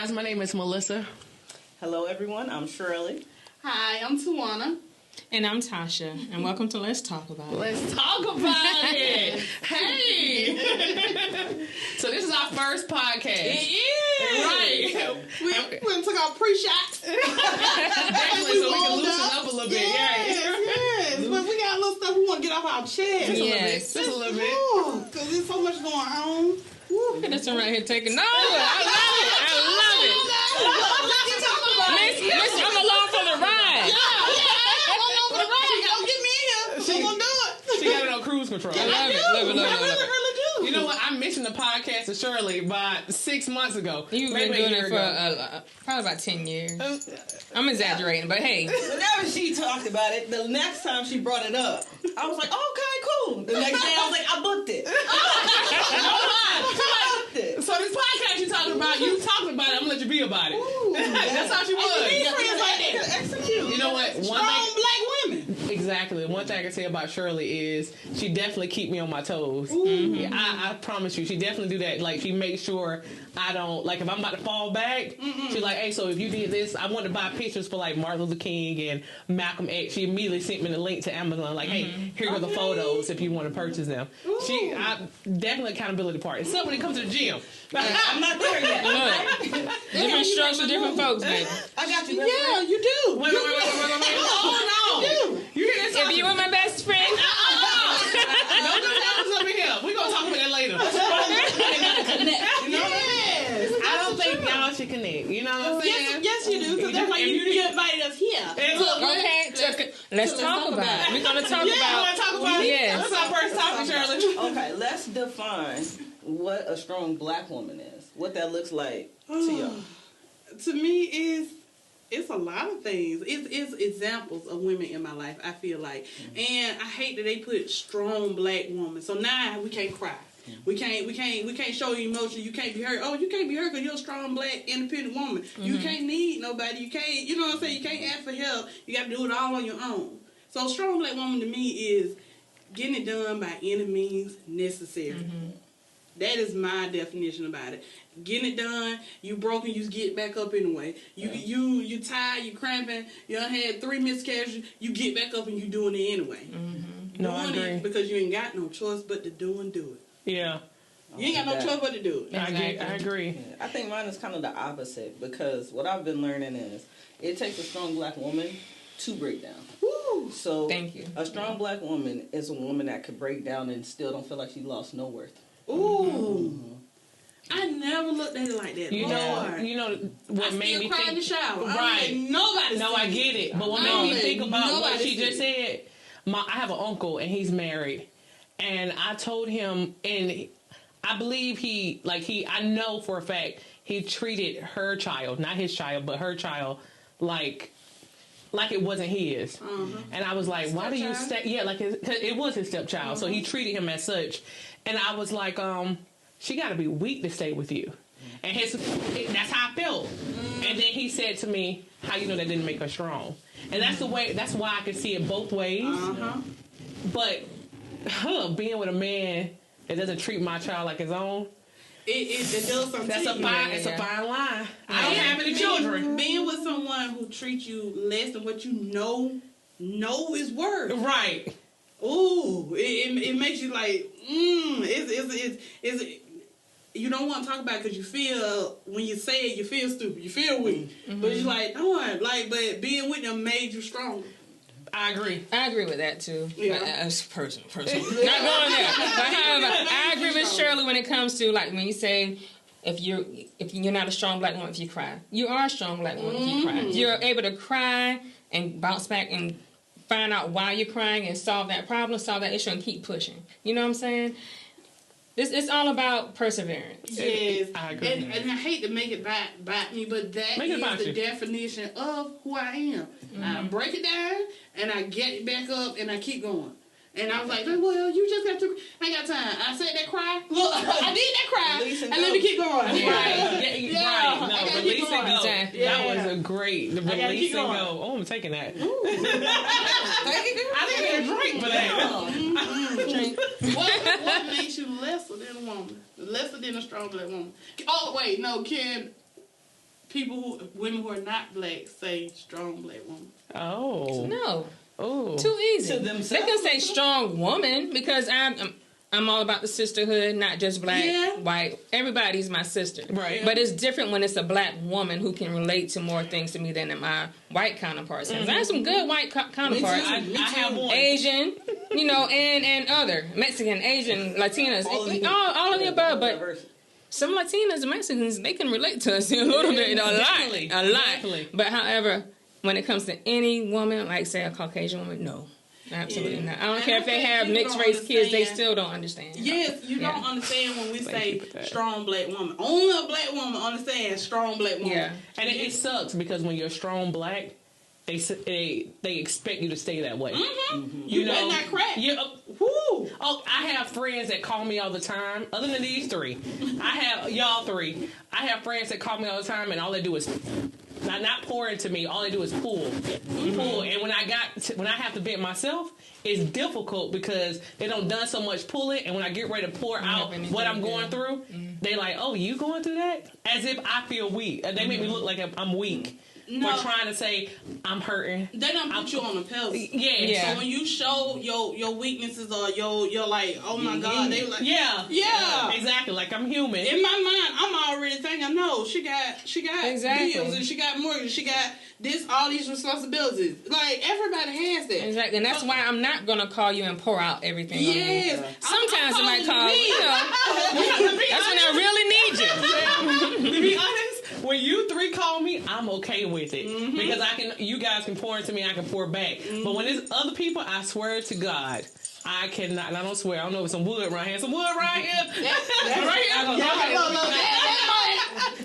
guys, my name is Melissa. Hello, everyone. I'm Shirley. Hi, I'm Tawana. And I'm Tasha. And welcome to Let's Talk About It. Let's talk about it. Hey. So this is our first podcast. It is. Right. We took our pre-shots. Definitely, so we can loosen up a little bit. Yes. But we got a little stuff we want to get off our chest. Yes. Just a little bit. Because there's so much going on. Look at this one right here taking over. I love it. Listen, I'm along for the ride. Don't get me in here. She gonna do it. She got it on cruise control. I love it. I really do. You know what? I mentioned the podcast to Shirley about 6 months ago. You've been doing it for probably about 10 years. I'm exaggerating, but hey. Whenever she talked about it, the next time she brought it up, I was like, okay, cool. The next day, I was like, I booked it. So this podcast you talking about, I'm gonna let you be about it. That's how she was. These friends like that to execute. You know what? Strong black women. Exactly. One thing I can say about Shirley is she definitely keep me on my toes. Mm-hmm. Yeah, I promise you, she definitely do that. Like, she makes sure I don't, like, if I'm about to fall back, she's like, hey, so if you did this, I want to buy pictures for, like, Martin Luther King and Malcolm X. She immediately sent me the link to Amazon, like, hey, here are the photos if you want to purchase them. Definitely accountability part. Except when it comes to the gym. I'm not there yet. Look, different strokes for different folks, baby. I got you. Yeah, you do. Wait. Oh, no. You hear this? If you were my best friend. Don't do that over here. We're going to talk about that later. Yes. I don't think y'all should connect. You know what I'm saying? Yes, you do. Because that's why you invited us here. Okay, let's talk about it. We're going to talk about it. I want to talk about it. Yes. That's our first topic, Shirley. Okay, let's define what a strong black woman is. What that looks like to y'all. To me, it's a lot of things. It's examples of women in my life, I feel like. And I hate that they put strong black woman. So now we can't cry. We can't show you emotion. You can't be hurt. Oh, you can't be hurt because you're a strong black independent woman. You can't need nobody. You can't, you know what I'm saying? You can't ask for help. You got to do it all on your own. So a strong black woman to me is getting it done by any means necessary. That is my definition about it. Getting it done, you broken, you get back up anyway. You tired, you cramping, you done had 3 miscarriages, you get back up and you doing it anyway. No, I agree. It because you ain't got no choice but to do it. Yeah. You ain't got no choice but to do it. I agree. Yeah, I think mine is kind of the opposite because what I've been learning is it takes a strong black woman to break down. Woo. So thank you. A strong black woman is a woman that could break down and still don't feel like she lost no worth. Ooh. I never looked at it like that. You know what made me cry think in the shower. Right. Nobody. No, I get it. But what made me think about what she just said, I have an uncle and he's married. And I told him, and I believe I know for a fact he treated her child, not his child, but her child, like it wasn't his. And I was like, why do you stay? Yeah, like it was his stepchild. So he treated him as such. And I was like, she got to be weak to stay with you. And that's how I felt. And then he said to me, how you know that didn't make her strong? And that's why I can see it both ways. But being with a man that doesn't treat my child like his own, it does something. That's a fine line. I don't have any children. Being with someone who treats you less than what you know is worth. Right. Ooh, it makes you like, you don't want to talk about it because you feel, when you say it, you feel stupid, you feel weak. But you're like, but being with them made you stronger. I agree with that too. Yeah. As personal. Not going there. But however, I agree with Shirley when it comes to, like, when you say if you're not a strong black woman if you cry. You are a strong black woman if you cry. If you're able to cry and bounce back and find out why you're crying and solve that problem, solve that issue, and keep pushing. You know what I'm saying? It's all about perseverance. Yes, I agree. And I hate to make it bite me, but that is the definition of who I am. I break it down, and I get it back up, and I keep going. And I was like, well, you just got to... I ain't got time. I said that cry. Look, I did that cry. And let me keep going. Right. No, release and go. Yeah. That was a great... The release and go. Oh, I'm taking that. I didn't get a drink for that. What makes you lesser than a woman? Lesser than a strong black woman? Oh, wait. No, women who are not black say strong black woman. Oh. No. Oh. Too easy. To themselves. They can say strong woman because I'm all about the sisterhood, not just black, white. Everybody's my sister. Right. But it's different when it's a black woman who can relate to more things to me than my white counterparts. I have some good white counterparts. I have one. Asian, and other. Mexican, Asian, Latinas. All of the above, but some Latinas and Mexicans, they can relate to us a little bit, a lot. Definitely. But however, when it comes to any woman, like say a Caucasian woman, no. Absolutely not. I don't care if they have mixed race kids, they still don't understand. Yes, you don't understand when we say strong black woman. Only a black woman understands strong black woman. Yeah. And it sucks because when you're strong black, they expect you to stay that way. Mm-hmm. You know, better not crack. Oh, I have friends that call me all the time. Other than these three, I have y'all three. I have friends that call me all the time, and all they do is not pour into me. All they do is pull. And when I have to vent myself, it's difficult because they don't done so much pulling. And when I get ready to pour out what I'm going through, they like, oh, you going through that? As if I feel weak. They make me look like I'm weak. No. For trying to say I'm hurting. They don't put you on a pedestal. Yeah. So when you show your weaknesses or you're like, oh my God, they like, yeah, exactly. Like I'm human. In my mind, I'm already thinking, no, she got bills and she got mortgage, she got all these responsibilities. Like everybody has that. Exactly, and that's why I'm not gonna call you and pour out everything on you. Yes. Sometimes I might call you. That's when I really need you. To be honest, when you three call me, I'm okay with it because you guys can pour into me, I can pour back. But when it's other people, I swear to God, I cannot. And I don't swear. I don't know if some wood right here. Some wood right here. Right here.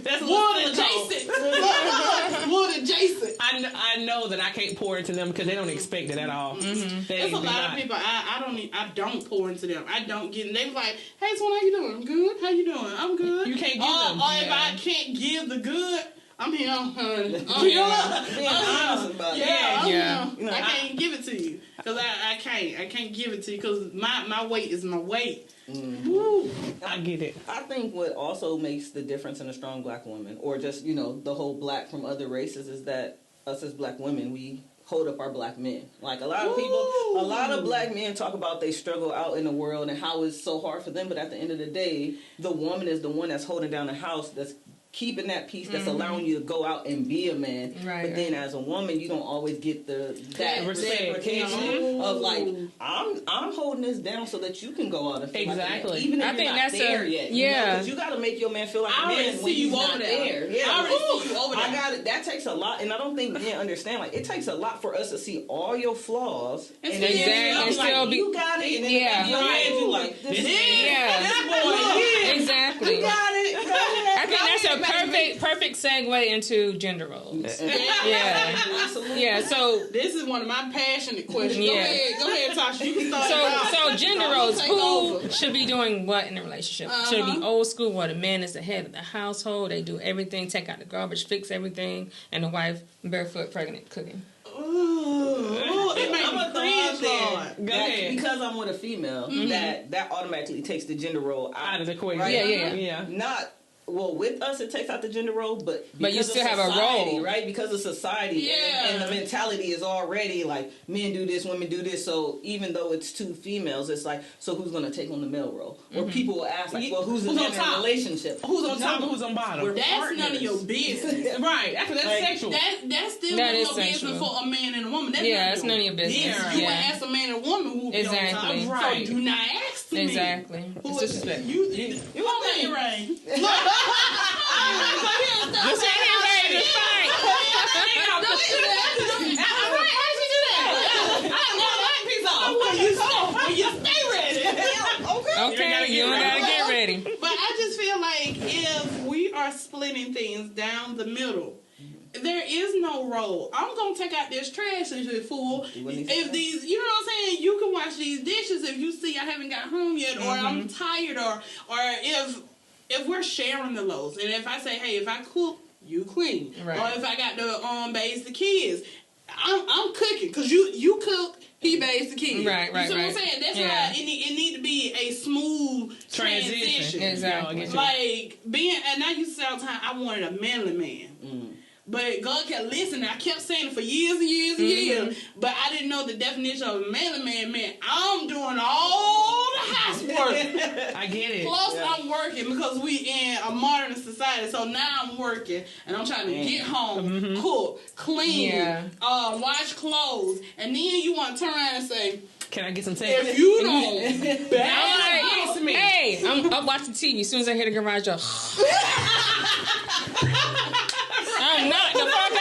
That's wood adjacent. Wood adjacent. I know that I can't pour into them because they don't expect it at all. There's a lot of people I don't pour into them. I don't get. They be like, "Hey, so how you doing? I'm good. How you doing? I'm good." You can't give them. Or if I can't give the good, I'm here. Being honest about it. I can't give it to you because I can't give it to you because my weight is my weight. Woo. I get it. I think what also makes the difference in a strong black woman, or just the whole black from other races, is that us as black women, we hold up our black men. Like a lot of black men talk about they struggle out in the world and how it's so hard for them, but at the end of the day, the woman is the one that's holding down the house, that's keeping that peace, that's allowing you to go out and be a man. But then as a woman, you don't always get that reciprocation of like, I'm holding this down so that you can go out and feel like a man, even if you're not there yet. Because you got to make your man feel like a man when he's not there. Yeah, I already see you over there. I got it. That takes a lot, and I don't think men understand. Like, it takes a lot for us to see all your flaws and still be, you got it. And then in your head, you like, this boy, exactly. You got it. I think that's a perfect segue into gender roles. Yeah. So this is one of my passionate questions. Go ahead, Tasha. You can start. So gender roles. Who should be doing what in a relationship? Should it be old school, where the man is the head of the household? They do everything, take out the garbage, fix everything, and the wife barefoot, pregnant, cooking. It makes me cringe there. Because I'm with a female, that automatically takes the gender role out of the equation. Right? Yeah. Not. Well, with us, it takes out the gender role, but you still have a role, right? Because of society, and the mentality is already like men do this, women do this. So even though it's two females, it's like, so who's going to take on the male role? Or people will ask, like, well, who's in a relationship? Who's on top and who's on bottom? That's none of your business, right? That's sexual. That's still none of your business for a man and a woman. That's none of your business. You wouldn't ask a man and a woman who be on top. Right. So do not ask me. Exactly. It's disrespectful. You won't let it rain. This ain't his ready to fight. When you stay ready. Okay, you don't gotta get ready. But I just feel like if we are splitting things down the middle, there is no role. I'm gonna take out this trash and shit, fool. If these, you know what I'm saying, you can wash these dishes if you see I haven't got home yet, or I'm tired, or if we're sharing the loads, and if I say, hey, if I cook, you clean, or if I got to bathe the kids, I'm cooking because you cook, he bathes the kids. Right. You see what I'm saying? That's why it need to be a smooth transition. emotion. Exactly. Like and I used to say all the time, I wanted a manly man. But God kept listening. I kept saying it for years and years and years. But I didn't know the definition of a manly man meant I'm doing all the housework. I get it. Plus, I'm working because we in a modern society. So now I'm working and I'm trying to get home, cook, clean, wash clothes. And then you want to turn around and say, can I get some sex? If you don't, I'm like, hey, I'm up watching TV. As soon as I hear the garage door, I'm not the fuck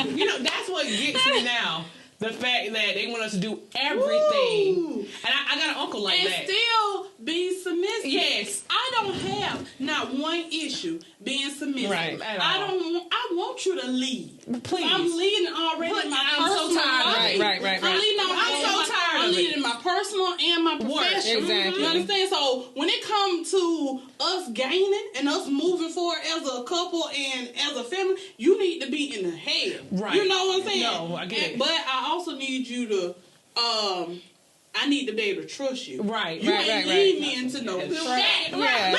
out. You know, that's what gets me now. The fact that they want us to do everything. Woo. And I got an uncle like that. And still be submissive. Yes. I don't have not one issue being submissive. Right. I want you to lead. Please. I'm leading already in my personal life. Right. I'm leading I'm so tired I'm leading in my personal and my professional. Exactly. You understand? So when it comes to us gaining and us moving forward as a couple and as a family, you need to be in the head. Right. You know what I'm saying? No, I get it. But I also need you to I need to be able to trust you. Right. You ain't lead me into no shit. Yeah.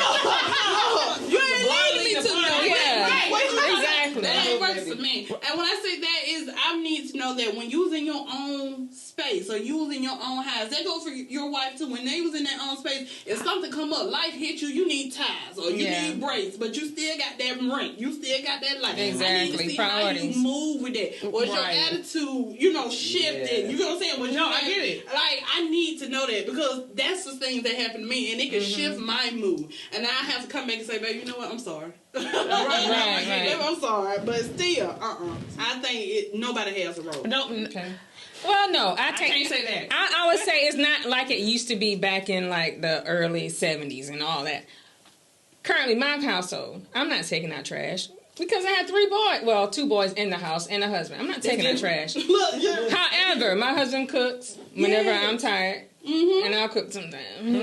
You ain't leading me to no Exactly. That ain't works for me. And when I say that is, I need to know that when you was in your own space or you was in your own house, that goes for your wife too. When they was in their own space, if something come up, life hit you need ties or you need brakes, but you still got that ring. You still got that life. Exactly. I need to see Priorities. how you move with that. Was your attitude, shifted? You know what I'm saying? I get it. Like, I need to know that because that's the things that happen to me and it can shift my mood. And I have to come back and say, baby, you know what? I'm sorry. Right. Baby, I'm sorry. But still, I think nobody has a role. No. Okay. Well, no, I can't say that. I would say it's not like it used to be back in like the early 70s and all that. Currently, my household, I'm not taking out trash. Because I had 3 boys. Well, 2 boys in the house and a husband. I'm not taking out trash. However, my husband cooks whenever I'm tired. And I'll cook sometimes. And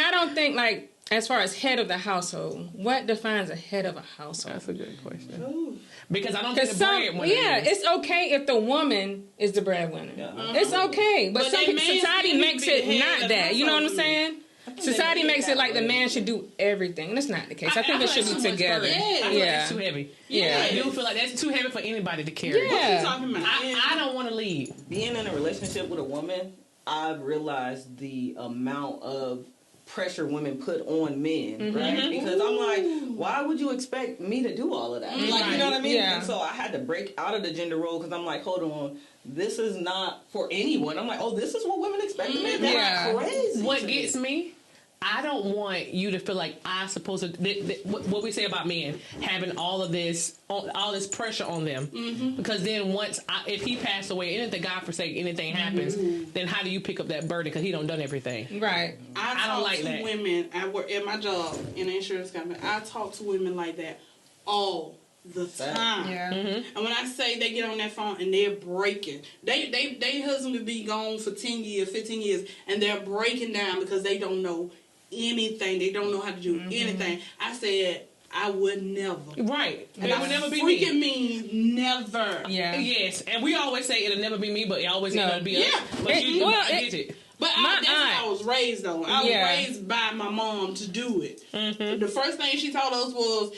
I don't think, like, as far as head of the household, what defines a head of a household? That's a good question. Ooh. Because I don't think the breadwinner it's okay if the woman is the breadwinner. It's okay. But society makes it not that. You know what I'm saying? Society makes it like the man should do everything. That's not the case. I think it should be together. I feel like that's too heavy. I do feel like that's too heavy for anybody to carry. What you talking about? I don't want to lead. Being in a relationship with a woman, I've realized the amount of pressure women put on men, right? Because I'm like, why would you expect me to do all of that? Like, you know what I mean? Yeah. And so I had to break out of the gender role because I'm like, hold on, this is not for anyone. I'm like, oh, this is what women expect of men? That's crazy. What gets me? I don't want you to feel like I'm supposed to. What we say about men having all this pressure on them, because then if he passed away, anything, God forsake, anything happens, then how do you pick up that burden? Because he done everything. Right. I don't like that. Women, I work at my job in an insurance company. I talk to women like that all the time. Yeah. And when I say they get on that phone and they're breaking, they husband would be gone for 10 years, 15 years, and they're breaking down because they don't know anything. They don't know how to do anything. I said, I would never. Right. And it would never be freaking me. Never. Yeah. Yes. And we always say it'll never be me, but it always gonna be us. But I get it. But that's how I was raised, though. I was raised by my mom to do it. The first thing she told us was,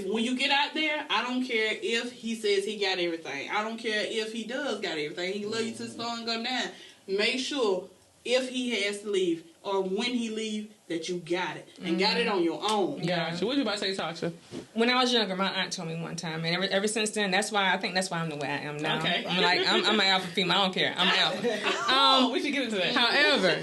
when you get out there, I don't care if he says he got everything. I don't care if he does got everything. He love you to the store and go down. Make sure if he has to leave or when he leave that you got it and got it on your own. Gotcha. What you about to say, Tasha? When I was younger, my aunt told me one time, and ever since then, I think that's why I'm the way I am now. Okay. I'm like, I'm an alpha female. I don't care. I'm an alpha. We should get into that. However,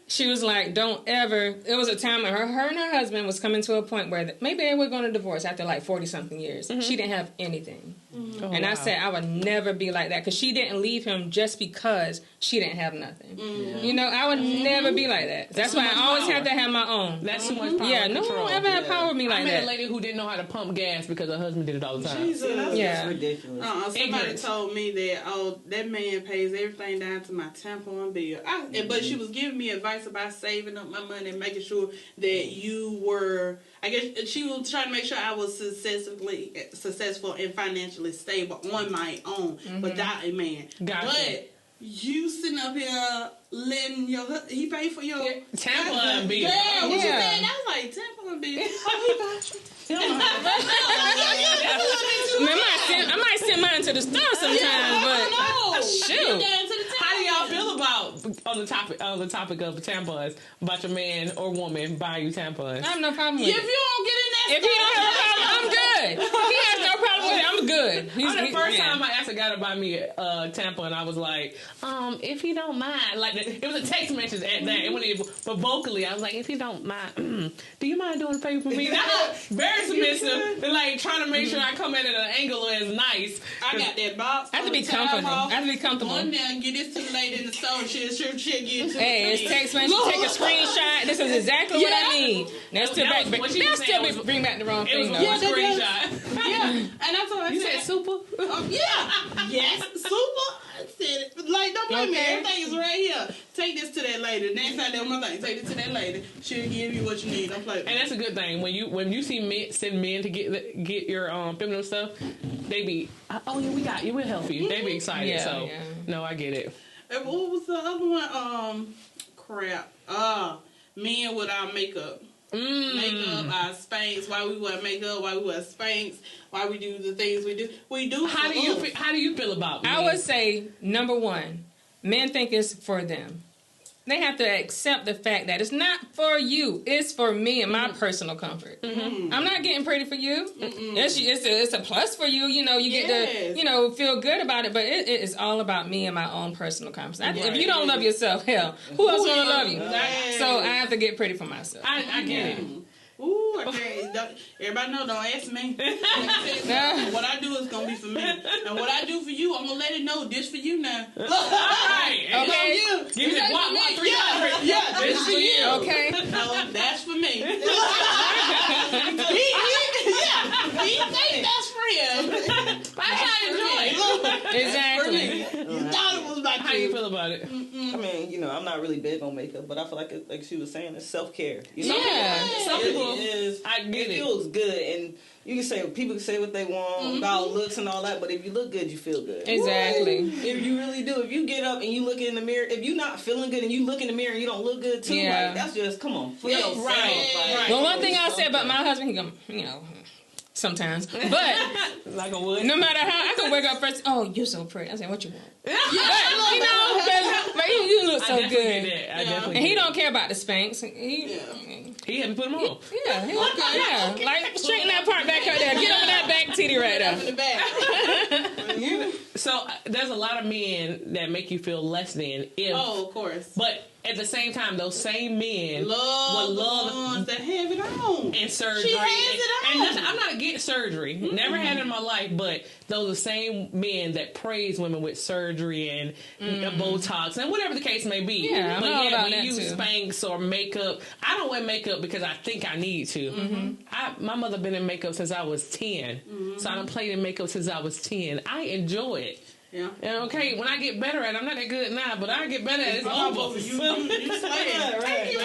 she was like, don't ever. It was a time when her and her husband was coming to a point where maybe they were going to divorce after like 40-something years. She didn't have anything. Oh, and I said, I would never be like that because she didn't leave him just because she didn't have nothing. You know, I would never be like that. That's why I always have to have my own. That's too much power. Yeah, no one will ever have power with me like that. I met a lady who didn't know how to pump gas because her husband did it all the time. Jesus. That's ridiculous. Somebody told me that, that man pays everything down to my tampon bill. But she was giving me advice about saving up my money and making sure that you were... I guess she was trying to make sure I was successful and financially stable on my own without a man. Gotcha. But you sitting up here letting he pay for your tampon bill. Yeah, what you said? I was like, tampon bill. Oh, he got you. I might send mine to the store sometimes, but shoot. How do y'all feel about on the topic of tampons? About your man or woman buying you tampons? I have no problem with it. If you don't get in that, if he don't have a problem, I'm good. He has no problem with it. I'm good. The first time I asked a guy to buy me a tampon, I was like, if he don't mind, like it was a text message at that, but vocally, I was like, if he don't mind, do you mind doing a favor for me? That's very submissive, and like trying to make sure I come at it at an angle that's nice. I got that box. I have to be comfortable. One day I get this to the lady in the store. She'll get it to Hey, it's text message. Take a screenshot. This is exactly what I need. That's still bring back the wrong thing though. It was a screenshot. Yeah, and that's what I you said. said super. Yes, super. I said it. Like, don't blame me. Everything is right here. Take this to that lady. Next time they want my thing, take this to that lady. She'll give you what you need. Don't play with me. And that's a good thing. When you see men send men to get your feminine stuff, they be, oh yeah, we got you. We'll help you. They be excited. No, I get it. And what was the other one? Crap. Men without makeup. Makeup, our Spanx, why we wear makeup, why we wear Spanx, why we do the things we do. We do. How do you feel about men? I would say number one, men think it's for them. They have to accept the fact that it's not for you. It's for me and my personal comfort. I'm not getting pretty for you. It's a plus for you. You know, you get to feel good about it. But it is all about me and my own personal comfort. If you don't love yourself, hell, who else gonna love you? So I have to get pretty for myself. I get it. Ooh, everybody know, don't ask me. What I do is going to be for me. And what I do for you, I'm going to let it know this for you now. All right. Okay. Give me that 300. Yeah, this for you. Okay. No, that's for me. He think that's for him. That's how I enjoy it. Exactly. You thought it was about How you feel about it? I mean, I'm not really big on makeup, but I feel like she was saying, it's self-care. Some people, I get it. It feels good, and people can say what they want about looks and all that, but if you look good, you feel good. Exactly. If you really do, if you get up and you look in the mirror, if you're not feeling good and you look in the mirre and you don't look good too, like, that's just, come on, for yourself. Right. Well, one thing I'll say about my husband, he go, sometimes, but like a wood. No matter how, I can wake up first. Oh, you're so pretty. I said, what you want? But you look so good. And he don't care about the Spanx. He haven't put them on. Like straighten that part back right there. Get over that back titty right there. So there's a lot of men that make you feel less than. Of course. But at the same time, those same men love the ones that have it on. And surgery. She has it on. And I'm not against surgery. Never had it in my life, but those are the same men that praise women with surgery and Botox and whatever the case may be. Yeah, but about when that you use too. Spanx or makeup, I don't wear makeup because I think I need to. My mother been in makeup since I was 10. So I done played in makeup since I was 10. I enjoy it. Yeah. And okay, when I get better at it, I'm not that good now, but I get better at it. It's over. You slaying. Right.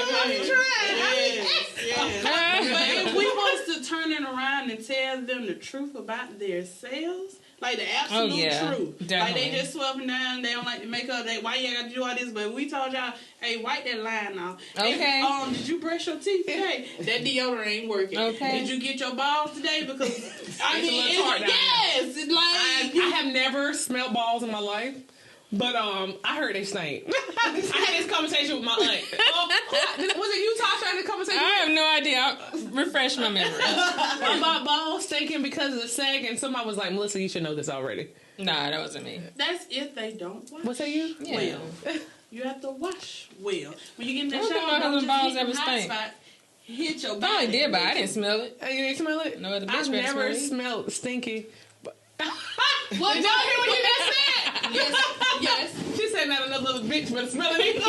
But if we was to turn it around and tell them the truth about themselves, like the absolute truth, definitely. Like they just swapping down, they don't like the makeup, why you got to do all this? But we told y'all, hey, wipe that line off. Okay. Did you brush your teeth today? That deodorant ain't working. Okay. Did you get your balls today? Because It's a little tart down there. it's like I have never smelled balls in my life, but I heard they stink. I had this conversation with my aunt. Was it you, Tasha, had this conversation? I have no idea. I'll refresh my memory. My balls stinking because of the sag, and somebody was like, Melissa, you should know this already. Nah, that wasn't me. that's if they don't wash. Was that you? Yeah. Well, you have to wash well. When you get in I that don't think shower, my don't husband's just balls hit ever them hot stink. spot. Hit your I body. did, but I didn't smell it. You didn't smell it? No, the bitch I've better never smell it. smelled stinky. What? Did y'all hear what you just said? Yes. She said not another little bitch, but smell it either.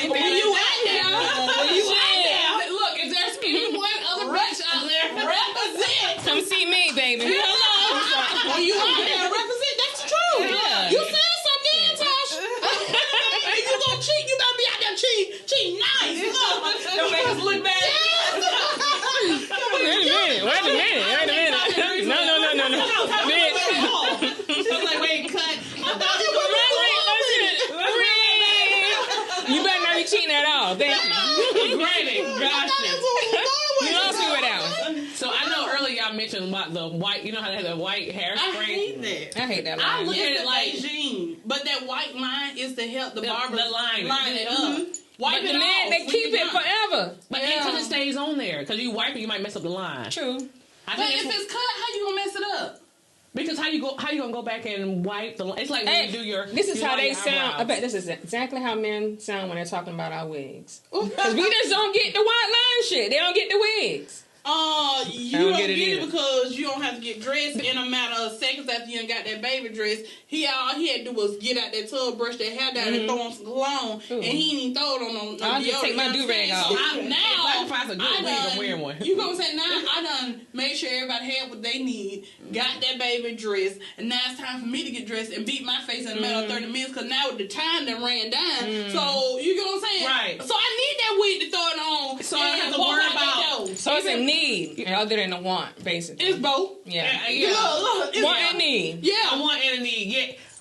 Where you at now? Where you at now? Look, if there's anyone other bitch out there, Represent. Come see me, baby. Hello. When you out there, represent. That's the truth. Yeah. You said something, Tosh. If you gonna cheat, you better be out there cheating nice. don't make us look bad. Wait a minute. No. She was like, wait, cut. I thought you were really Oh, thank you. Granted, gosh. You lost me with that one. So I know earlier y'all mentioned about the white, you know how they have the white hairspray? I hate that. I hate that I line. look at It's it like- like Beijing, but that white line is to help the barber line it up. Wipe But the it man, off they when keep you're it done. forever. But because it stays on there. Because you wipe it, you might mess up the line. True. I But think if it's it's cut, how you gonna mess it up? because how you gonna go back and wipe the? It's like when you do your. This is you how line they your sound. I eyebrows. bet this is exactly how men sound when they're talking about our wigs. Because we just don't get the white line shit. They don't get the wigs. You don't don't get get it it either. because you don't have to get dressed in a matter of seconds after you done got that baby dress. All he had to do was get out that tub, brush that hair down, and throw on some cologne, and he didn't even throw it on no I'll just deodorant, take my you do-rag understand? off. So now, If I find a good wig, I'm wearing one. You gonna say now? I done made sure everybody had what they need, got that baby dressed, and now it's time for me to get dressed and beat my face in a matter of 30 minutes because now the time done ran down. So you get what I'm saying? Right. So I need that wig to throw it on. So I don't have to walk worry out that about- door. So it's a need other than a want, basically. It's both. Yeah. Yeah. Look, it's Want both. and need. Yeah, I want and a need.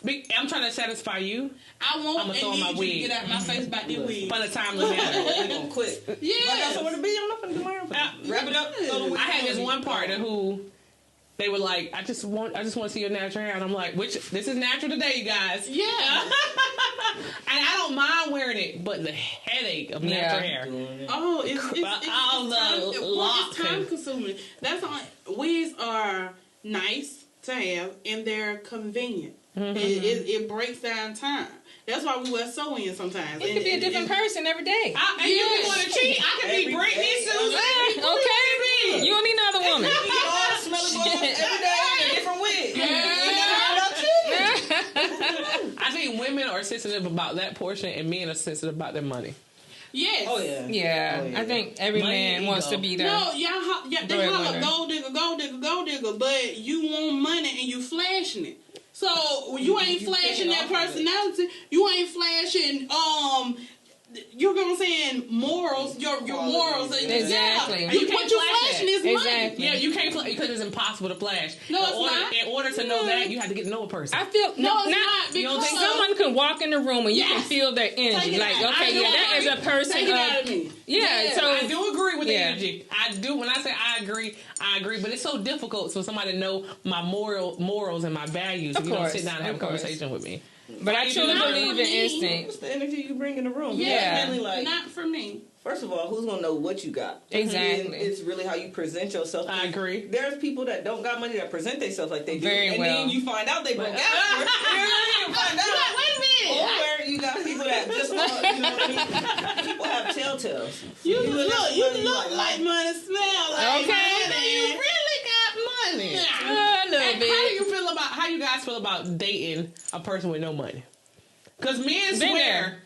Yeah, I'm trying to satisfy you. I want I'ma and throw on my need you wig. to get out my face about this wig. For the timely manner. We gonna quit. Yeah. I got somewhere to be. I'm not gonna do my own. Wrap it up. Throw the wig I had on this me. one partner who they were like, I just want to see your natural hair, and I'm like, this is natural today, you guys. Yeah. And I don't mind wearing it, but the headache of natural hair. Oh, it's All the it's time lock. consuming. That's all. Wigs are nice to have and they're convenient. It breaks down time. That's why we wear sew-ins sometimes. It could be a different person every day. And you want to cheat? I could be Britney, Susan. Okay. You don't need another woman. You get all the smelly boys every day in a different wig. You never heard about you? I think women are sensitive about that portion, and men are sensitive about their money. Yes. Oh yeah. Yeah, Oh, yeah. I think every Money man and wants ego. to be there. No, they Breadwinner. holler gold digger, gold digger, gold digger, but you want money and you flashing it. So you ain't flashing that personality. You ain't flashing you know what I'm saying, morals, your morals. Exactly. Yeah. And you can't What you flash flashing that. is money. Exactly. Yeah, you can't flash because it's impossible to flash. No, it's not. In order to know that, you have to get to know a person. I feel No, it's not, you don't think because- someone can walk in the room and you can Yes. feel their Take energy. it Like, out. okay, I yeah, that agree. is a person. Take it out of me. Yeah, so I do agree with the Yeah. energy. I do. When I say I agree, but it's so difficult for somebody to know my morals and my values. Of If you don't course, sit down and have a of course. conversation with me. But I truly Not believe for in me. instinct. What's the energy you bring in the room? Yeah. It's mainly like, Not for me. first of all, who's gonna know what you got? Exactly. And it's really how you present yourself. I agree. There's people that don't got money that present themselves like they do, Very and well. then you find out they broke out. You know what I mean? You find out. Wait a minute. Or you got people that just, you know what I mean? People have telltales. You look look like money, smell like Okay. money. You really got money. A little And bit. how you guys feel about dating a person with no money? Because men Been swear.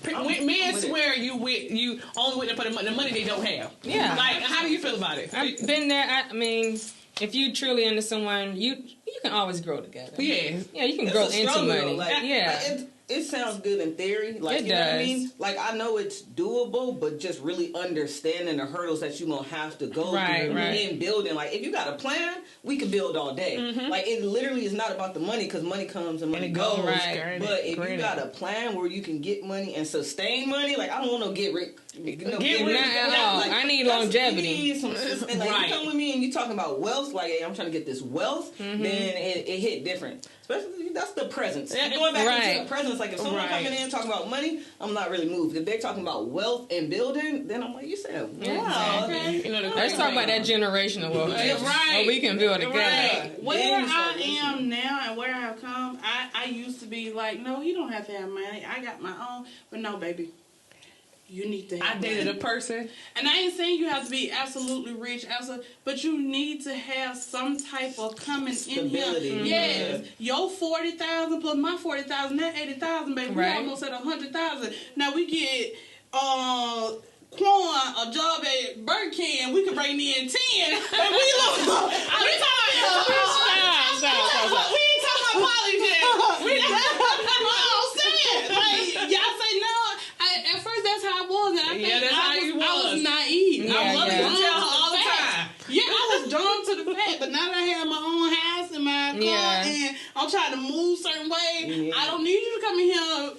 Men with swear you only with them for the money they don't have. Yeah. Like, how do you feel about it? I've been there. I mean, if you truly into someone, you can always grow together. Yeah. Yeah, you can It's grow a into struggle, money. though. Like, Yeah. like, it sounds good in theory. Like, It you know what I does. mean? Like, I know it's doable, but just really understanding the hurdles that you're going to have to go Right, through right. in building. Like, if you got a plan, we can build all day. Like, it literally is not about the money because money comes and money And it goes. goes, Right. But if you Granted. got a plan where you can get money and sustain money, like, I don't want no get rich. Get Not at all. I need longevity. You need some system. Like, Right. you come with me and you talking about wealth, like, hey, I'm trying to get this wealth, then it hit different. Especially, that's the presence. Yeah, Going back right. into the presence, like, if someone Right. coming in talking about money, I'm not really moved. If they're talking about wealth and building, then I'm like, you said, wow. Exactly. You know, the Let's talk about that generational wealth. Right. We can build together. Right. Where Then you start I am now and where I have come, I used to be like, no, you don't have to have money. I got my own. But no, baby. You need to have I dated money. a person. And I ain't saying you have to be absolutely rich, but you need to have some type of coming Stability. in here. Yes. Your 40,000 plus my 40,000, that 80,000, baby. We Right. almost at 100,000. Now we get Quan a job at Burger King, we can bring in 10. And we look. We talking about we ain't talking about politics. We all saying. Like, y'all say no. At first, that's how I was. And I think that's how you I was was. naive. Yeah, I was yeah. dumb You tell her to all the fact. time. Yeah, I was dumb to the fact. But now that I have my own house and my car Yeah. and I'm trying to move certain way, Yeah. I don't need you to come in here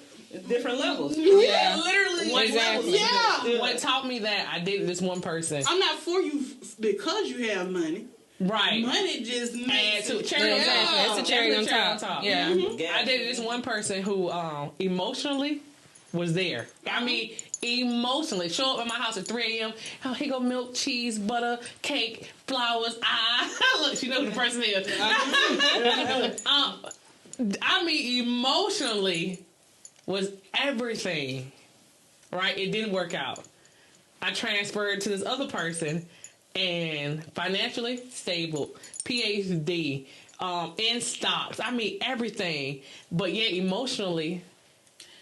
different levels. Yeah. Literally. Exactly. Yeah. What taught me that I dated this one person. I'm not for you because you have money. Right. Money just makes to it. cherry on Exactly. top. It's a cherry on Definitely top. Yeah. Yeah. I dated this one person who emotionally was there. I mean, emotionally. Show up at my house at 3 a.m. Oh, here go milk, cheese, butter, cake, flowers. Look, she knows who the person is. I mean, emotionally was everything. Right? It didn't work out. I transferred to this other person, and financially stable, PhD, in stocks. I mean, everything. But yet, emotionally,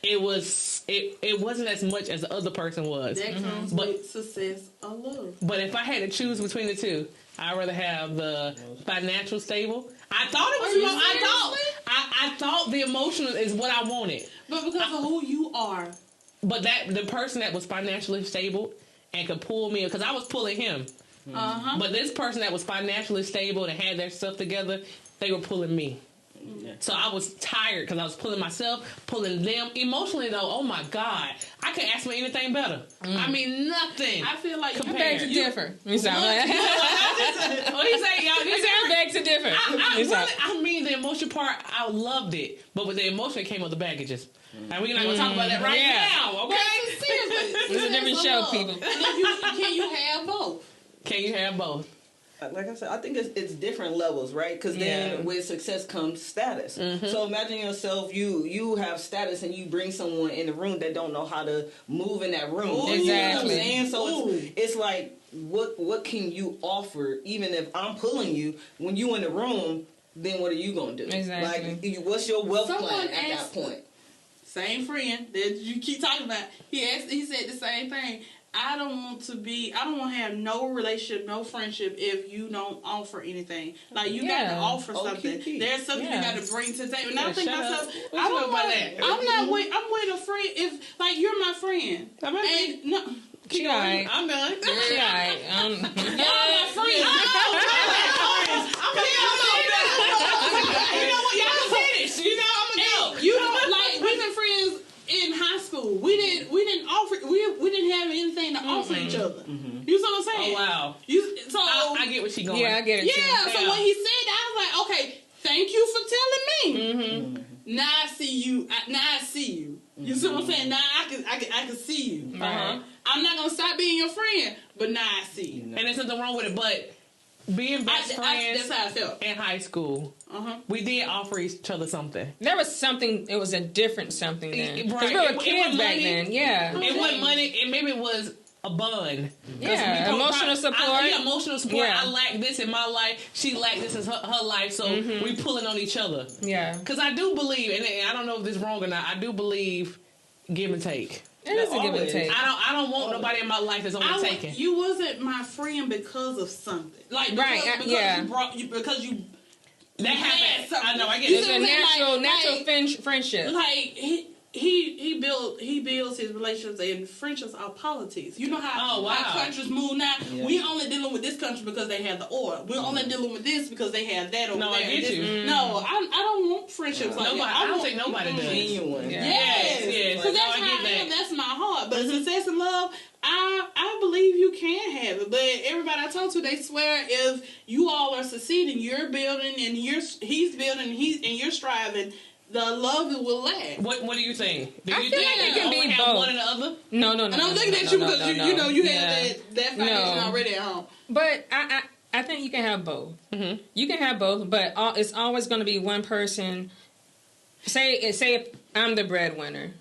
it wasn't as much as the other person was. That comes with success or love. But if I had to choose between the two, I'd rather have the financial stable. I thought it was. I thought the emotional is what I wanted. But because of who you are. But the person that was financially stable and could pull me, because I was pulling him. But this person that was financially stable and had their stuff together, they were pulling me. Yeah. So I was tired because I was pulling myself, pulling them. Emotionally, though, oh my God, I couldn't ask for anything better. I mean, nothing. I feel like you beg to differ. You sound like what do you say, y'all? You sound beg to differ. I mean, the emotion part, I loved it, but with the emotion came with the baggages. And we're not going to talk about that right now, okay? Seriously, it's a different show, people. And if can you have both? Can you have both? Like I said, I think it's different levels, right? Because then with success comes status. So imagine yourself, you have status and you bring someone in the room that don't know how to move in that room. Exactly. You know what I'm saying? So it's like, what can you offer, even if I'm pulling you, when you in the room, then what are you going to do? Exactly. Like, what's your wealth plan at that point? Same friend that you keep talking about. He said the same thing. I don't want to have no relationship, no friendship if you don't offer anything. Like, you got to offer something. There's something you got to bring to the table. And I think myself, I don't know about that. I'm with a friend. If, like, you're my friend. And, no. She alright. I'm done. She alright. Y'all my friends. You know what? Y'all can finish. You know, I'm going to go. You know, like, we've been friends in high school. We didn't have anything to offer each other. You see what I'm saying? Oh wow. I get what she's going. Yeah, I get it. Yeah. Too. So when he said that, I was like, okay, thank you for telling me. Now I see you. You see what I'm saying? Now I can see you. I'm not gonna stop being your friend, but now I see you. And there's nothing wrong with it, but being best friends that's how I felt. in high school, we did offer each other something. There was something. It was a different something then. Right. We were kids back then. Yeah. It wasn't money. And maybe it was a bun. Yeah. Emotional support. Emotional support. Yeah. I lack this in my life. She lacked this in her life. So we pulling on each other. Yeah. Because I do believe, and I don't know if this is wrong or not, I do believe give and take. It is a give and take. I don't want nobody in my life that's only taking. You wasn't my friend because of something. Like, because you that happened. I know. I get it. It's a natural friendship. Like he builds his relationships, and friendships are politics. You know how countries move now. Yeah. We only dealing with this country because they have the oil. We're only dealing with this because they have that over there. I get you. No, I don't want friendships like that. I don't think nobody does. Genuine. Yes. Because that's how I am. That's my heart. But success and love, I believe you can have it. But everybody I talk to, they swear if you all are succeeding, you're building and he's building, and you're striving, the love will last. What do you think? Do you think it can be both? One or the other? No. And I'm looking at you because you have that foundation already at home. But I think you can have both. You can have both, but it's always going to be one person. Say if I'm the breadwinner.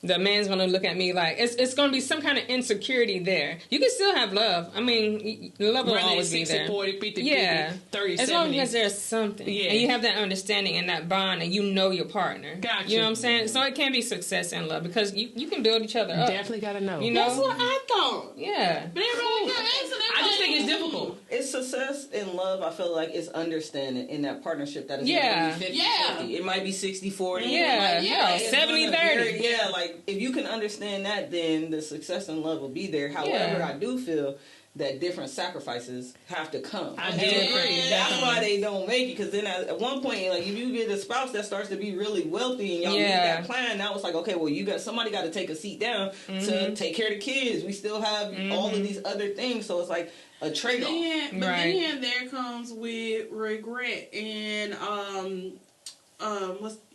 The man's going to look at me like it's going to be some kind of insecurity there. You can still have love. I mean, love will always be there. 40, 50, yeah. 30, as 70. long as there's something. Yeah. And you have that understanding and that bond and you know your partner. Gotcha. You know what I'm saying? So it can be success and love because you can build each other up. Definitely got to know. You know? That's what I thought. Yeah. But everybody can answer that. I just think it's difficult. It's success and love. I feel like it's understanding in that partnership that is yeah. 50-50. Yeah. It might be 60-40. Yeah. 70-30. Yeah, like if you can understand that, then the success and love will be there. However, I do feel that different sacrifices have to come. I do agree. That's why they don't make it. Because then at one point, like if you get a spouse that starts to be really wealthy and y'all make that plan, now it's like, okay, well, somebody got to take a seat down to take care of the kids. We still have all of these other things, so it's like a trade-off. Then there comes with regret and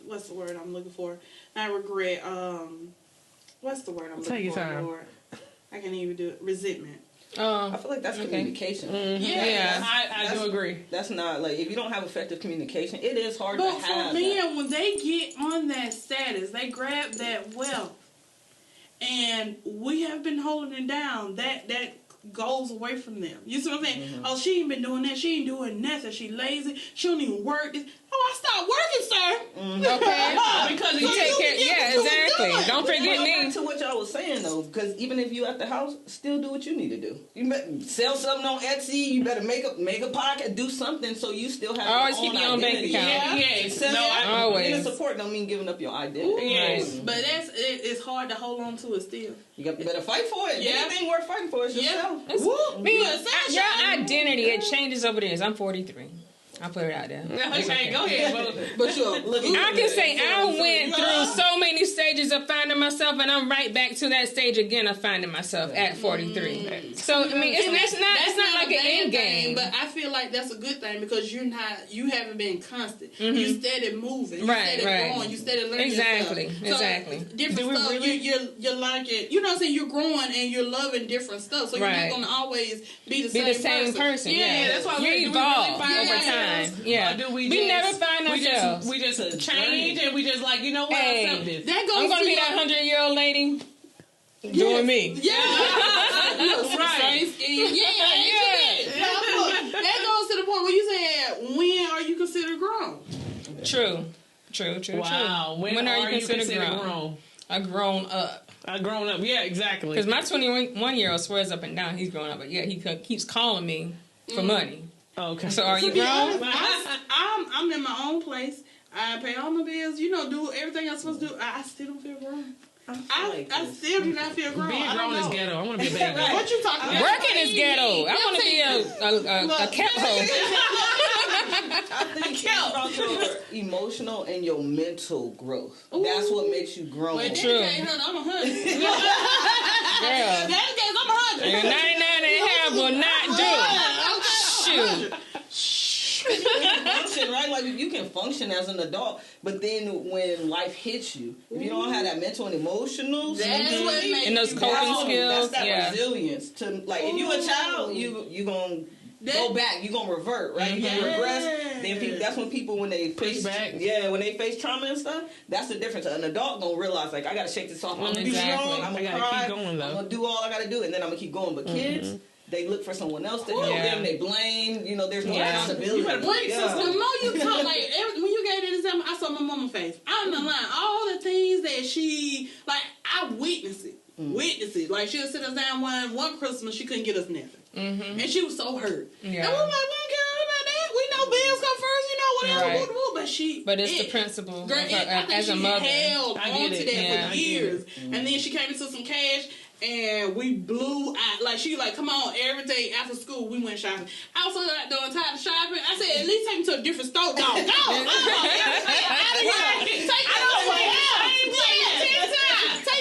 what's the word I'm looking for? Not regret. What's the word I'm looking for? Lord? I can't even do it. Resentment. I feel like that's communication. I do agree. That's not like if you don't have effective communication, it is hard to have. But for men, when they get on that status, they grab that wealth, and we have been holding it down. That goes away from them. You see what I'm saying? Oh, she ain't been doing that. She ain't doing nothing. She lazy. She don't even work. Oh, I stopped working, sir. Okay. Because you take care. Yeah, exactly. Don't forget me. Back to what y'all was saying though, because even if you at the house, still do what you need to do. You better sell something on Etsy. You better make a pocket, do something so you still have. Always keep your own bank account. Always. Getting support don't mean giving up your identity. Yes, but it's hard to hold on to it still. You better fight for it. Anything worth fighting for is yourself. Your identity, it changes over the years. I'm 43. I'll put it out there. Okay, go ahead. But I can say I went through so many stages of finding myself, and I'm right back to that stage again of finding myself at 43. So I mean, it's not like an end game. But I feel like that's a good thing because you haven't been constant. You steady moving. You steady growing. You steady learning. Exactly. Different stuff. You're liking. You know what I'm saying? You're growing and you're loving different stuff. So you're not gonna always be the same person. Yeah, that's why you evolve over time. Yeah, we never find ourselves. We just change and we just like, you know what? I'm going to be that 100-year-old lady doing me. Yeah, right. That goes to the point where you said, when are you considered grown? True. Wow. When are you considered grown? A grown up. A grown up. Yeah, exactly. Because my 21-year-old swears up and down he's grown up, but yeah, he keeps calling me for money. Okay. So are you grown? I'm in my own place. I pay all my bills. You know, do everything I'm supposed to do. I still don't feel grown. I still do not feel grown. Being grown is ghetto. I want to be a baby. What you talking about? Working is ghetto. I want to be a cat hoe. I think it's about your emotional and your mental growth. That's what makes you grown. Well, True. I'm 100. Girl. That case, I'm 100. And 99 and a half will not do. Shoot. Function, right? Like you can function as an adult, but then when life hits you, if you don't have that mental and emotional, and those coping skills, that's that resilience. To like, if you a child, you gonna go back, you gonna revert, right? You gonna regress. Then that's when people when they face when they face trauma and stuff, that's the difference. An adult gonna realize like I gotta shake this off. I'm gonna be strong. I'm gonna cry. Keep going, I'm gonna do all I gotta do, and then I'm gonna keep going. But kids. They look for someone else to help them. They blame. You know, there's no accountability. You better blame sister. The more you talk, like when you gave that example, I saw my mama's face. I'm not lying. All the things that she like, I witnessed it. Witness it. Like she'll sit us down one Christmas, she couldn't get us nothing, and she was so hurt. Yeah. And we were like, we don't care about that. We know bills come first. You know whatever. But it's the principle. Girl, as a mother, held onto that for years, and then she came into some cash. And we blew out. Like, she like, come on, every day after school, we went shopping. I was out there tired of shopping. I said, at least take me to a different store. Go. Take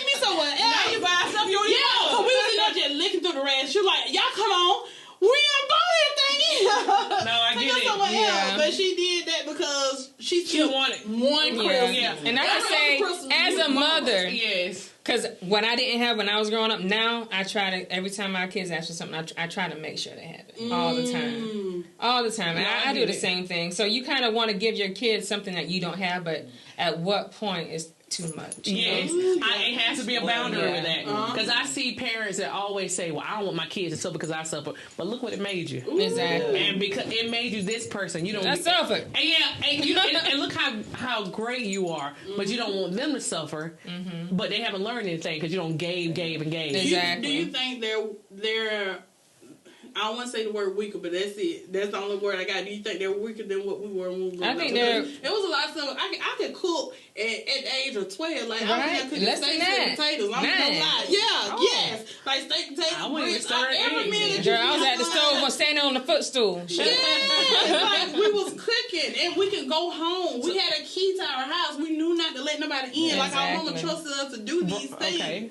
me somewhere else. Now you buy stuff you don't even know. So we was in there just licking through the rest. She was like, y'all come on. We ain't bought anything either. No, I get it. Else. But she did that because she wanted one Christmas. Yeah. And I can say, as a mother, yes. Because what I didn't have when I was growing up, now I try to, every time my kids ask for something, I try to make sure they have it. All the time. All the time. And I do the same thing. So you kind of want to give your kids something that you don't have, but at what point is too much? Yes. It has to be a boundary with that. Because I see parents that always say, well, I don't want my kids to suffer because I suffer. But look what it made you. Exactly. And because it made you this person. You don't. I suffered. And look how great you are. But you don't want them to suffer. But they haven't learned anything because you don't gave. Exactly. Do you think they're I don't want to say the word weaker, but that's it. That's the only word I got. Do you think they're weaker than what we were when we were growing up? I think they're... It was a lot of stuff. I could cook at the age of 12. Like, right. I was cooking steaks and potatoes. I'm not gonna lie. Yeah, yes. Like steak, potatoes, I wouldn't even stir every meal that you Girl, I was at the stove was standing on the footstool. Yeah, like we was cooking and we could go home. We had a key to our house. We knew not to let nobody in. Yeah, like our mama exactly. trusted us to do these things. Okay.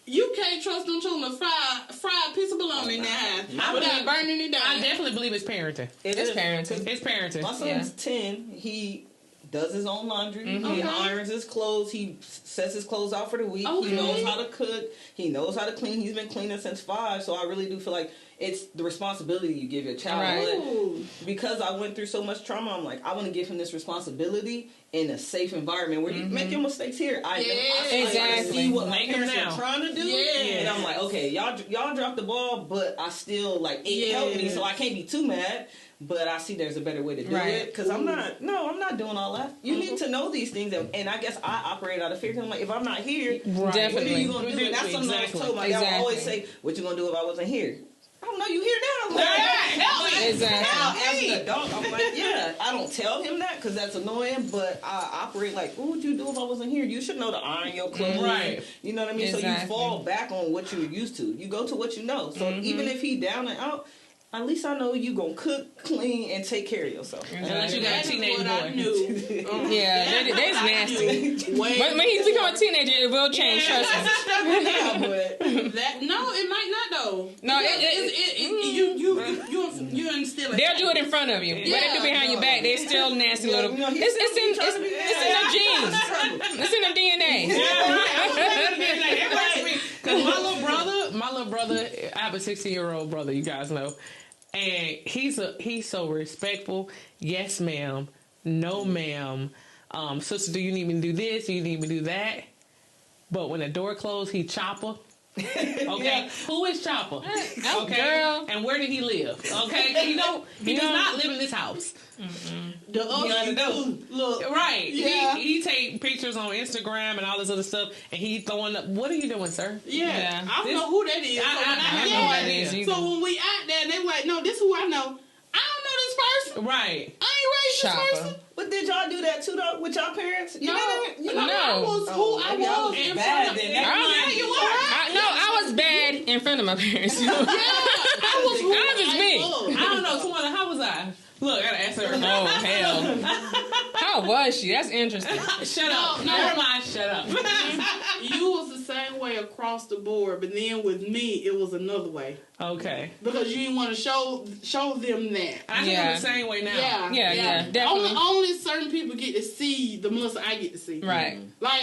You can't trust them children to fry a piece of bologna in their house without burning it down. I definitely believe it's parenting. It's parenting. It's parenting. My son's 10. He does his own laundry. Mm-hmm. He irons his clothes. He sets his clothes out for the week. Okay. He knows how to cook. He knows how to clean. He's been cleaning since 5. So I really do feel like it's the responsibility you give your child. Right. But because I went through so much trauma, I'm like, I want to give him this responsibility in a safe environment where you make your mistakes here. I Exactly. see what my Make them parents now. are trying to do. Yeah. And I'm like, okay, y'all dropped the ball, but I still, like, it helped me, so I can't be too mad. But I see there's a better way to do it. Because I'm not doing all that. You need to know these things. And I guess I operate out of fear. Because I'm like, if I'm not here, Definitely. what are you going to do? And that's something I was told. My dad would always say, what you going to do if I wasn't here? I don't know, you here now. I'm like, help me. Exactly. Now, as an adult, I'm like, yeah, I don't tell him that because that's annoying, but I operate like, what would you do if I wasn't here? You should know to iron your clothes. Right. You know what I mean? Exactly. So you fall back on what you're used to. You go to what you know. So even if he down and out, at least I know you gonna cook, clean, and take care of yourself. Unless you got a That's teenage what I boy. knew. Yeah, that's nasty. When When he become a teenager, it will change. Trust me. Yeah, but that no, it might not though. No, You instill it. They'll do it in front of you, but if they're behind your back, they're still nasty little. you know, he's It's still in trying to be- their genes. It's in their DNA. Because my little brother, I have a 16-year-old brother, you guys know, and he's so respectful. Yes, ma'am. No, ma'am. Sister, do you need me to do this? Do you need me to do that? But when the door closed, he chopper. Okay, Yeah. Who is Chopper? Oh, Okay, girl. and where did he live? Okay, he does not live in this house. The other look. Right. Yeah. He take pictures on Instagram and all this other stuff, and he throwing up. What are you doing, sir? Yeah. I don't know who that is. I don't know who that is either. So when we out there, they like, no, this is who I know. I don't know this person. Right. I ain't raised this Shopper. person. But did y'all do that too though with y'all parents? You No, know, I was who I was in front of. Yeah, you were. I was bad in front of my parents. Yeah, I was who That was just me. was. I don't know. Tawana, how was I? Look, I gotta ask her. Oh hell! How was she? That's interesting. Shut up. No. Never mind. Shut up. You was the same way across the board, but then with me, it was another way Okay. because you didn't want to show them that. I think I'm the same way now. Yeah, definitely. Only certain people get to see the Melissa I get to see. Right. Like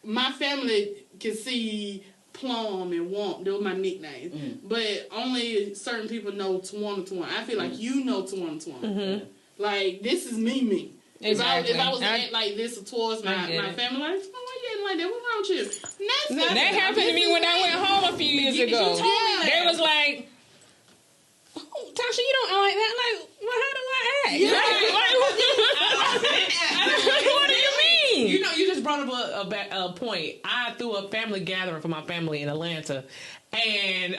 my family can see Plum and Womp. Those are my nicknames. But only certain people know Tawana. I feel like you know Tawana. Like this is me. Exactly. If I was to act like this towards my family, like, why you acting like that? What's wrong with you? That happened to me when I went home a few years ago. They was like, oh, Tasha, you don't act like that. Like, well, how do I act? What do you mean? You know, you just brought up a point. I threw a family gathering for my family in Atlanta, and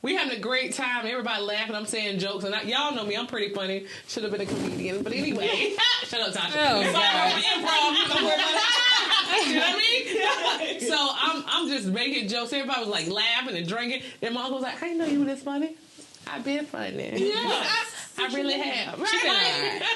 we having a great time. Everybody laughing. I'm saying jokes, and y'all know me. I'm pretty funny. Should have been a comedian, but anyway. Shut up, Tasha. Oh, If I God. go to improv, don't worry about that. You know what I mean? So I'm just making jokes. Everybody was like laughing and drinking. Then my uncle was like, "I didn't know you were this funny." I've been funny. Yeah. I really have.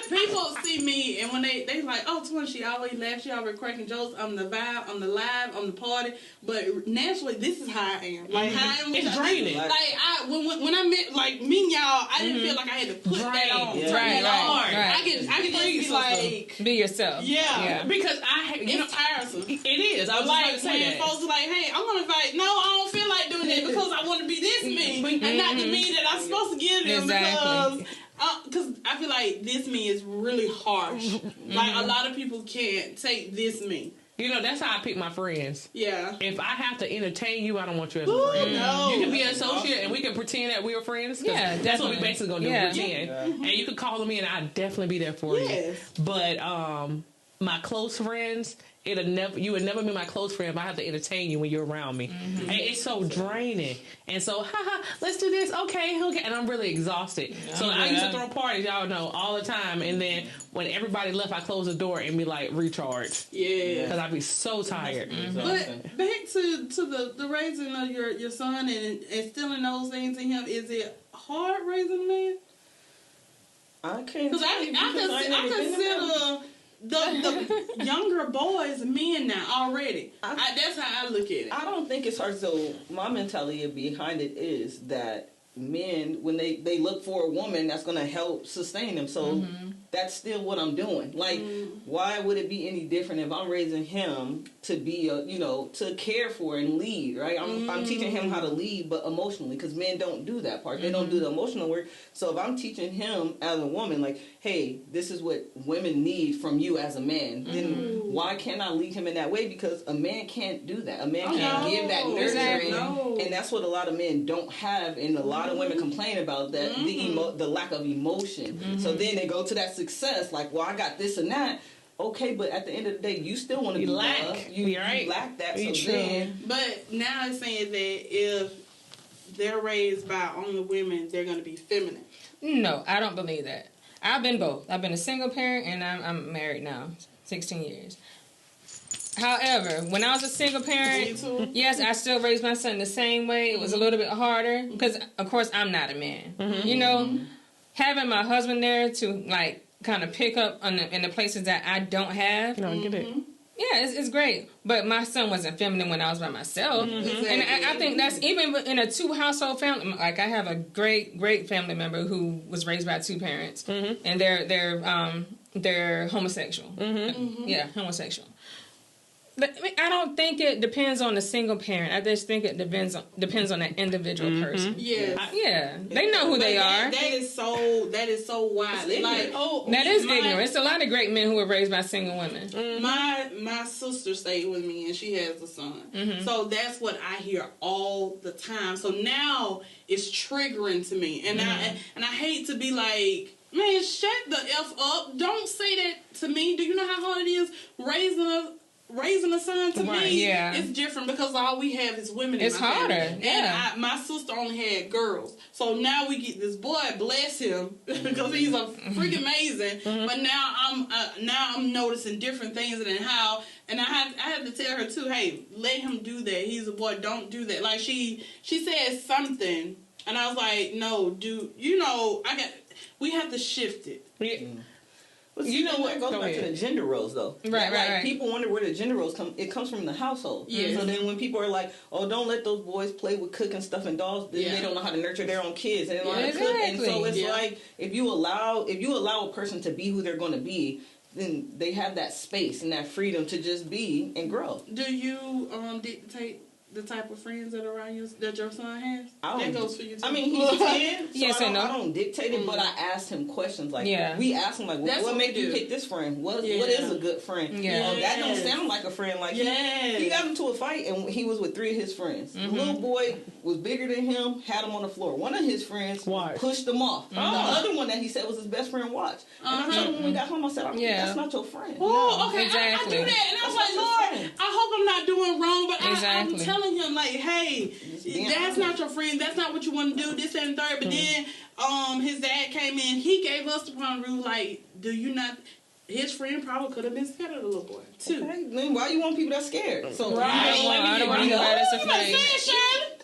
People see me and when they like, oh, Twin, she always laughs, she always cracking jokes. I'm the vibe, I'm the live, I'm the party. But naturally, this is how I am. Like how I am. It's draining. Like when I met like meeting y'all, I didn't feel like I had to put that on. Yeah. Turn that on. Right. I can just be like, Be yourself. yeah. Because It's tiresome. it is. I was Like about to say when that. folks are like, hey, I'm gonna invite. No, I don't feel like doing that because I want to be this me and not the me that I'm supposed to give them. Exactly. Because I feel like this me is really harsh. Like a lot of people can't take this me. You know, that's how I pick my friends. Yeah. If I have to entertain you, I don't want you as a Ooh, friend. no. You can be an associate and we can pretend that we were friends. 'Cause Yeah, that's what we definitely. basically gonna do. Yeah. Pretend. And you can call me and I'll definitely be there for Yes. you. But my close friends, you would never be my close friend if I have to entertain you when you're around me. And it's so draining. And so, let's do this. Okay. And I'm really exhausted. So I used to throw parties, y'all know, all the time. And then when everybody left, I closed the door and be like, recharge. Yeah. Because I'd be so tired. But back to the raising of your son and instilling those things in him, is it hard raising a man? I can't. Because I consider the younger boys men now already. That's how I look at it. I don't think it's hard. So my mentality behind it is that men, when they look for a woman that's going to help sustain them, so that's still what I'm doing. Like, why would it be any different if I'm raising him to be to care for and lead, right? I'm teaching him how to lead, but emotionally, because men don't do that part. They don't do the emotional work. So if I'm teaching him as a woman, like, hey, this is what women need from you as a man, then why can't I lead him in that way? Because a man can't do that. A man can't give that nurturing, and that's what a lot of men don't have, and a lot of women complain about that, the lack of emotion. So then they go to that success, like, well, I got this and that. Okay, but at the end of the day, you still want to be loved. You lack that. But now it's saying that if they're raised by only women, they're going to be feminine. No, I don't believe that. I've been both. I've been a single parent, and I'm married now, 16 years. However, when I was a single parent, yes, I still raised my son the same way. It was a little bit harder because, of course, I'm not a man. You know, having my husband there to, like, kind of pick up in the places that I don't have. No, I get it. Yeah, it's great. But my son wasn't feminine when I was by myself. And I think that's even in a two-household family. Like, I have a great family member who was raised by two parents. And they're homosexual. Yeah, homosexual. But I don't think it depends on the single parent. I just think it depends on that individual person. Yeah, they know who they are. That is so wild. Like, that is ignorant. It's a lot of great men who were raised by single women. My sister stayed with me, and she has a son. So that's what I hear all the time. So now it's triggering to me, and I hate to be like, man, shut the F up. Don't say that to me. Do you know how hard it is raising a son? To me, it's different because all we have is women in my family. It's harder. And my sister only had girls. So now we get this boy, bless him, because he's a freaking amazing. But now I'm noticing different things and how, and I had to tell her too, hey, let him do that. He's a boy, don't do that. Like she said something, and I was like, no, dude, we have to shift it. But you know what? It goes back to the gender roles, though. Right. People wonder where the gender roles come. It comes from the household. Yeah. So then when people are like, "Oh, don't let those boys play with cooking stuff and dolls," then they don't know how to nurture their own kids. They don't know how to cook, and so it's like if you allow a person to be who they're going to be, then they have that space and that freedom to just be and grow. Do you dictate the type of friends that are around you that your son has? That goes for you too. I mean, he's 10, so I don't dictate it, but I ask him questions. Like, we ask him, like, what made you pick this friend? What is a good friend? That don't sound like a friend. Like, he got into a fight, and he was with 3 of his friends. The little boy was bigger than him, had him on the floor. One of his friends pushed him off. The other one that he said was his best friend watched. And I told him when we got home, I said, that's not your friend. Oh, okay. Exactly. I do that, and I was like, Lord, I hope I'm not doing wrong, but I'm telling him, like, hey, that's not your friend. That's not what you want to do. This, that, and third. But then, his dad came in. He gave us the point of view, like, do you not? His friend probably could have been scared of the little boy too. Okay, then why you want people that's scared? So I don't want anybody that's afraid.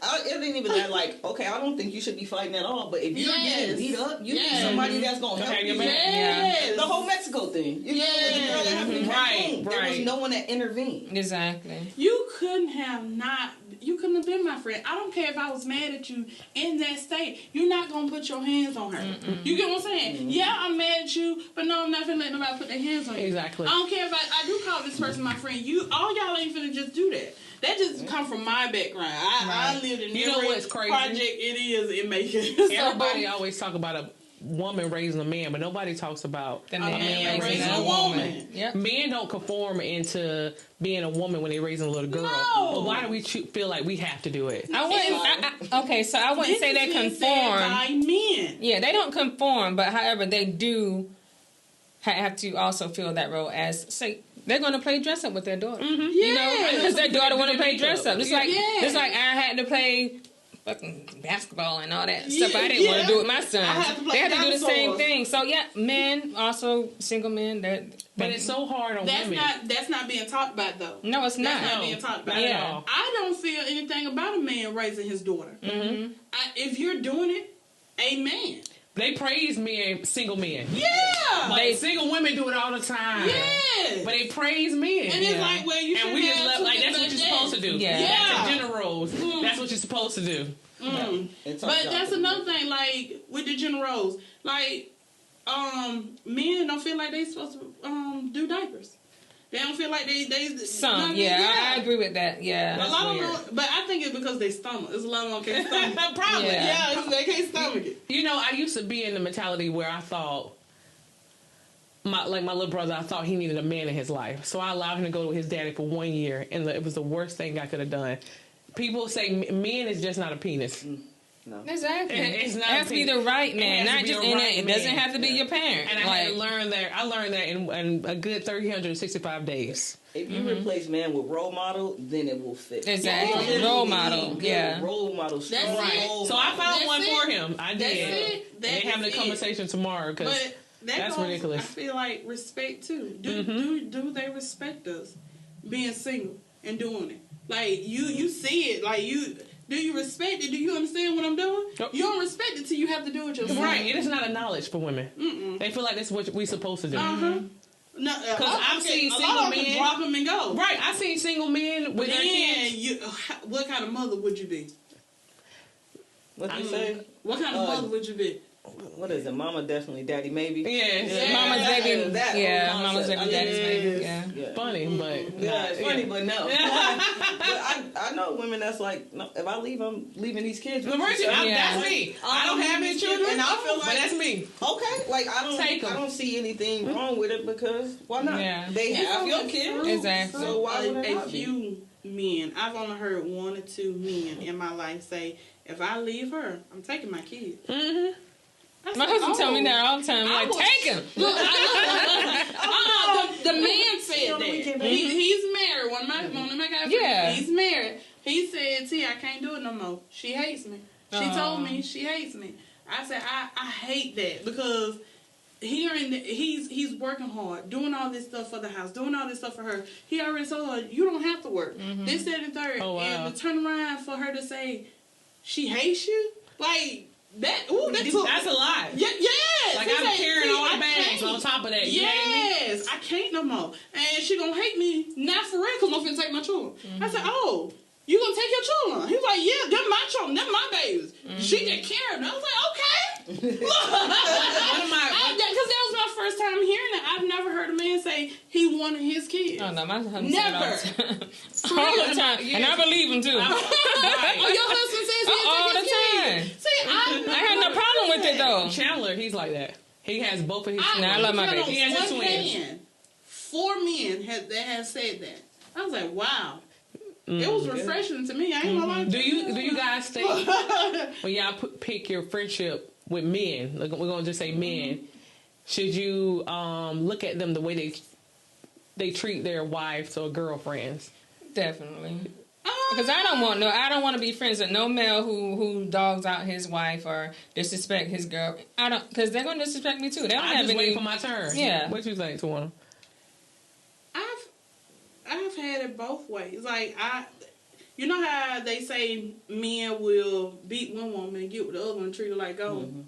It ain't even that. Like, okay, I don't think you should be fighting at all. But if you're getting beat up, you need somebody that's gonna help you. The whole Mexico thing. Right. There was no one that intervened. Exactly. You couldn't have been my friend. I don't care if I was mad at you in that state. You're not gonna put your hands on her. You get what I'm saying? Yeah, I'm mad at you, but no, I'm not finna let nobody put their hands on you. Exactly. I don't care if I do call this person my friend. All y'all ain't finna just do that. That just come from my background. I lived in every what's crazy? Project it is in Macon. Everybody always talk about a woman raising a man, but nobody talks about the man raising a woman. Yep. Men don't conform into being a woman when they're raising a little girl. No. But why do we feel like we have to do it? I wouldn't say they conform. By men. Yeah, they don't conform, but however, they do have to also fill that role as, say, they're going to play dress up with their daughter. Yeah. You know, because their daughter want to play dress up. Just like Yeah. just like I had to play fucking basketball and all that stuff. I didn't want to do with my sons. They had to do the same thing. So yeah, men, also single men, but it's so hard on women. That's not being talked about though. No, it's not. That's not being talked about. Yeah. I don't feel anything about a man raising his daughter. Mm-hmm. If you're doing it, amen. They praise men, single men. Yeah. Like, single women do it all the time. Yeah. But they praise men. And it's like, well, you should we just love, like, that's what you're supposed to do. Yeah. That's the gender roles. That's what you're supposed to do. But that's another thing, like, with the gender roles. Like, men don't feel like they supposed to do diapers. They don't feel like they some, I agree with that. Yeah, a lot of them, but I think it's because they stomach. It's a lot of them can't stomach it. Probably, they can't stomach it. You know, I used to be in the mentality where I thought, my little brother, I thought he needed a man in his life, so I allowed him to go with his daddy for 1 year, and it was the worst thing I could have done. People say men is just not a penis. No. Exactly. It's not. It has to be the right man, not just in it. It doesn't have to be your parent. And I had to learn that. I learned that in a good 365 days. If you replace man with role model, then it will fit. Exactly. Role model. Yeah. Role model. That's right. So I found one for him. I did. That's it. They're having a conversation tomorrow because that's ridiculous. I feel like respect too. Do they respect us being single and doing it? Like you see it. Like do you respect it? Do you understand what I'm doing? Nope. You don't respect it till you have to do it yourself. Right. It is not a knowledge for women. Mm-mm. They feel like that's what we're supposed to do. No, because I've seen single men drop them and go. Right. I've seen single men with their kids. What kind of mother would you be? What you say? What kind of mother would you be? What is it? Mama definitely, daddy maybe. Yeah. Mama's baby. Mama's baby, daddy's baby. Yeah. Funny, but it's funny, but no. But I know women that's like, no, if I leave, I'm leaving these kids. That's me. I don't have any children, and I feel like but that's me. Okay, like I don't see anything wrong with it because why not? Yeah. They have your kids, exactly. So why would a few men? I've only heard 1 or 2 men in my life say, "If I leave her, I'm taking my kids." Mm-hmm. My husband tell me that all the time. I'm like, take him. Look, the man said that. He's married. One of my guys. Yeah. He's married. He said, "T, I can't do it no more. She hates me. She told me she hates me." I said, I hate that because he's working hard, doing all this stuff for the house, doing all this stuff for her. He already told her, you don't have to work. This, that, and third. Oh, wow. And to turn around for her to say she hates you, like. That's a lot. Yes. Like I'm carrying all the bags on top of that. Yes, I can't no more. And she gonna hate me not for real because I'm finna take my children. I said, "Oh, you gonna take your children?" He was like, "Yeah, they're my children. They're my babies." She take care of them. I was like, "Okay." Because that was my first time hearing that. I've never heard a man say he wanted his kids. Oh no, my husband never. said it all the time. And I believe him too. Your husband says he all the time. time. See, I had no problem with it though. Chandler, he's like that. He has both of his. I love my baby. He has his twins. 4 men have said that. I was like, wow. It was refreshing to me. I ain't gonna lie. Do you guys think when y'all pick your friendship with men? We're gonna just say men. Should you look at them the way they treat their wives or girlfriends? Definitely. Because I don't want to be friends with no male who dogs out his wife or disrespect his girl. Because they're going to disrespect me too. They don't have just any. waiting for my turn. Yeah. What you think, Tawana? I've had it both ways. Like you know how they say men will beat one woman and get with the other one and treat her like gold. Mm-hmm.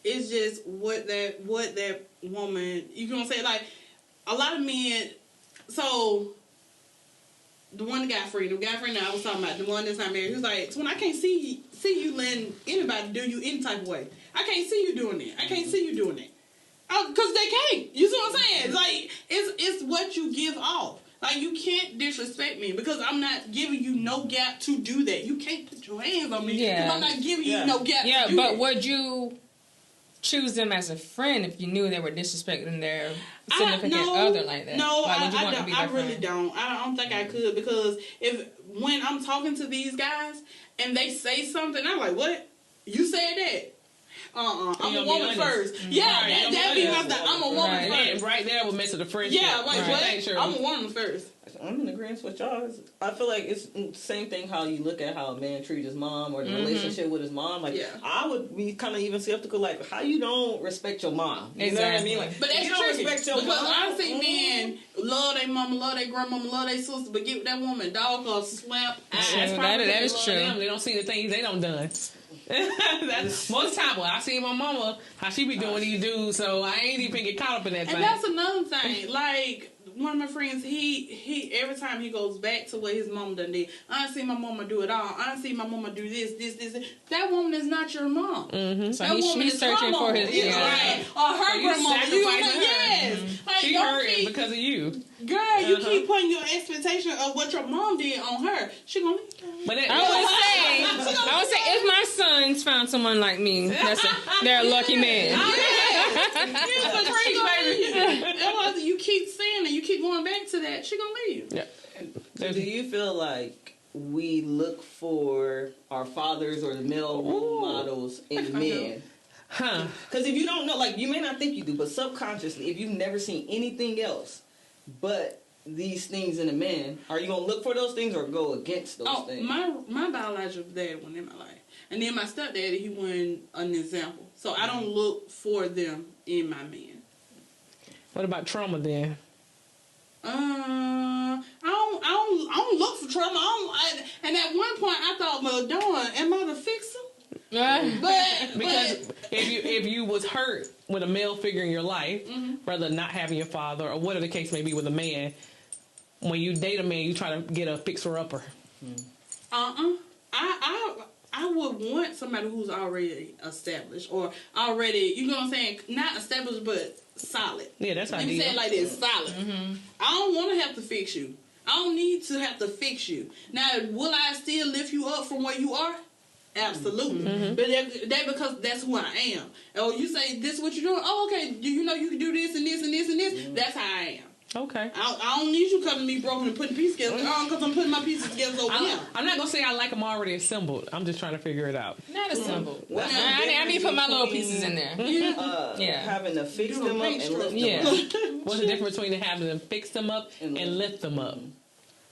It's just what that woman, you gonna say, like a lot of men. So the guy friend that I was talking about, the one that's not married, he was like, "When I can't see you letting anybody do you any type of way. I can't see you doing that. I can't see you doing that." Oh, because they can't. You see what I'm saying? Like it's what you give off. Like, you can't disrespect me because I'm not giving you no gap to do that. You can't put your hands on me because I'm not giving you no gap to do that. Yeah, but would you choose them as a friend if you knew they were disrespecting their significant other like that? No, like, I really don't. I don't think I could because when I'm talking to these guys and they say something, I'm like, what? You said that? I'm a woman first. Yeah, that be my thing. I'm a woman first. Right there will mess with the friendship. Yeah, what? I'm a woman first. I'm in agreement with y'all. I feel like it's the same thing how you look at how a man treats his mom or the relationship with his mom. Like, I would be kind of even skeptical, like, how you don't respect your mom. You know what I mean? Like, but that's you don't respect your because mom. I see men love their mama, love their grandmama, love their sister, but give that woman dog or slap. That's probably that is true. They don't see the things they don't done. That's most time. Well, I see my mama how she be doing these dudes, so I ain't even get caught up in that. And that's another thing. Like one of my friends, he every time he goes back to what his mom done did. I done see my mama do it all. I done see my mama do this. That woman is not your mom. Mm-hmm. So that woman he's is searching for his right. Or her so grandmama. You know, yes. Mm-hmm. Like, she hurt because of you. Girl, you keep putting your expectation of what your mom did on her. She gonna. But I would say, if my sons found someone like me, they're a lucky man. You keep saying it, you keep going back to that, she gonna leave. Yeah. So do you feel like we look for our fathers or the male role models in men? Because if you don't know, like, you may not think you do, but subconsciously, if you've never seen anything else but these things in a man, are you gonna look for those things or go against those things? My biological dad went in my life, and then my stepdaddy, he went an example. So I don't look for them in my man. What about trauma then? I don't look for trauma. And at one point I thought, well, darn, am I the fixer? Because if you was hurt with a male figure in your life, rather not having your father or whatever the case may be with a man, when you date a man, you try to get a fixer upper. I would want somebody who's already established or already, you know what I'm saying, not established but solid. Yeah, that's ideal. Let me say it like this, solid. I don't want to have to fix you. I don't need to have to fix you. Now, will I still lift you up from where you are? Absolutely. But that because that's who I am. Oh, you say this is what you're doing? Oh, okay. You know you can do this and this and this and this. That's how I am. Okay. I don't need you coming to me broken and putting pieces together. Because I'm putting my pieces together over here. I'm not gonna say I like them already assembled. I'm just trying to figure it out. Not assembled. I need to put my little pieces in there. Having to fix them up and lift them up. What's the difference between having to fix them up and lift them up?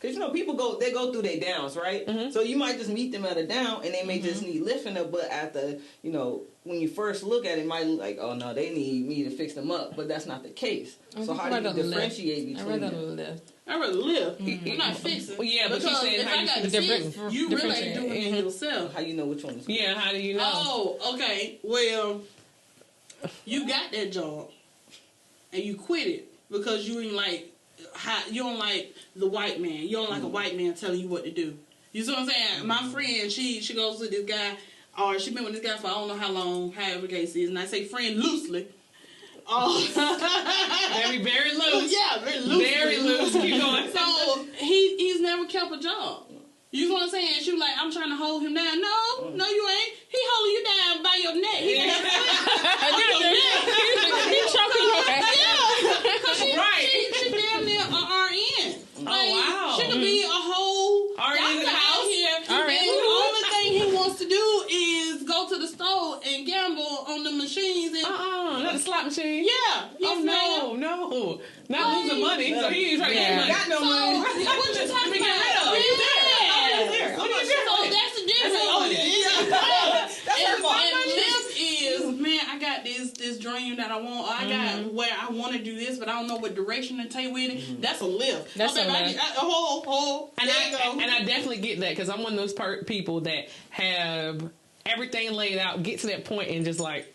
Because, you know, people go through their downs, right? So you might just meet them at a down and they may just need lifting up, but at the, you know, when you first look at it, it might look like, oh no, they need me to fix them up, but that's not the case. So how do you differentiate between them? I'd rather live. I'm not fixing. Well, yeah, but because you if I got to fix, you really ain't doing it yourself. How you know which one is Yeah, how do you know? Oh, okay. Well, you got that job and you quit it because you ain't like you don't like the white man. You don't like a white man telling you what to do. You see what I'm saying? My friend, she goes with this guy, or she been with this guy for I don't know how long, however the case is, and I say friend loosely. Very, very loose. Yeah, very loose. Very loose. Keep going. So he's never kept a job. You know what I'm saying? She was like, I'm trying to hold him down. No, you ain't. He holding you down by your neck. He ain't He's choking your ass. Yeah, because she damn near an RN. Like, wow. She could be a whole doctor out here. And the only thing he wants to do is go to the store and gamble on the machines. And not the slot machine. Yeah. Yes, no. Not losing money. So he ain't trying to get money. Got no money. What you talking about? So that's the difference. And lift is, man, I got this dream that I want. I got where I want to do this, but I don't know what direction to take with it. That's a lift. That's a lift. And I definitely get that because I'm one of those people that have everything laid out, get to that point and just like,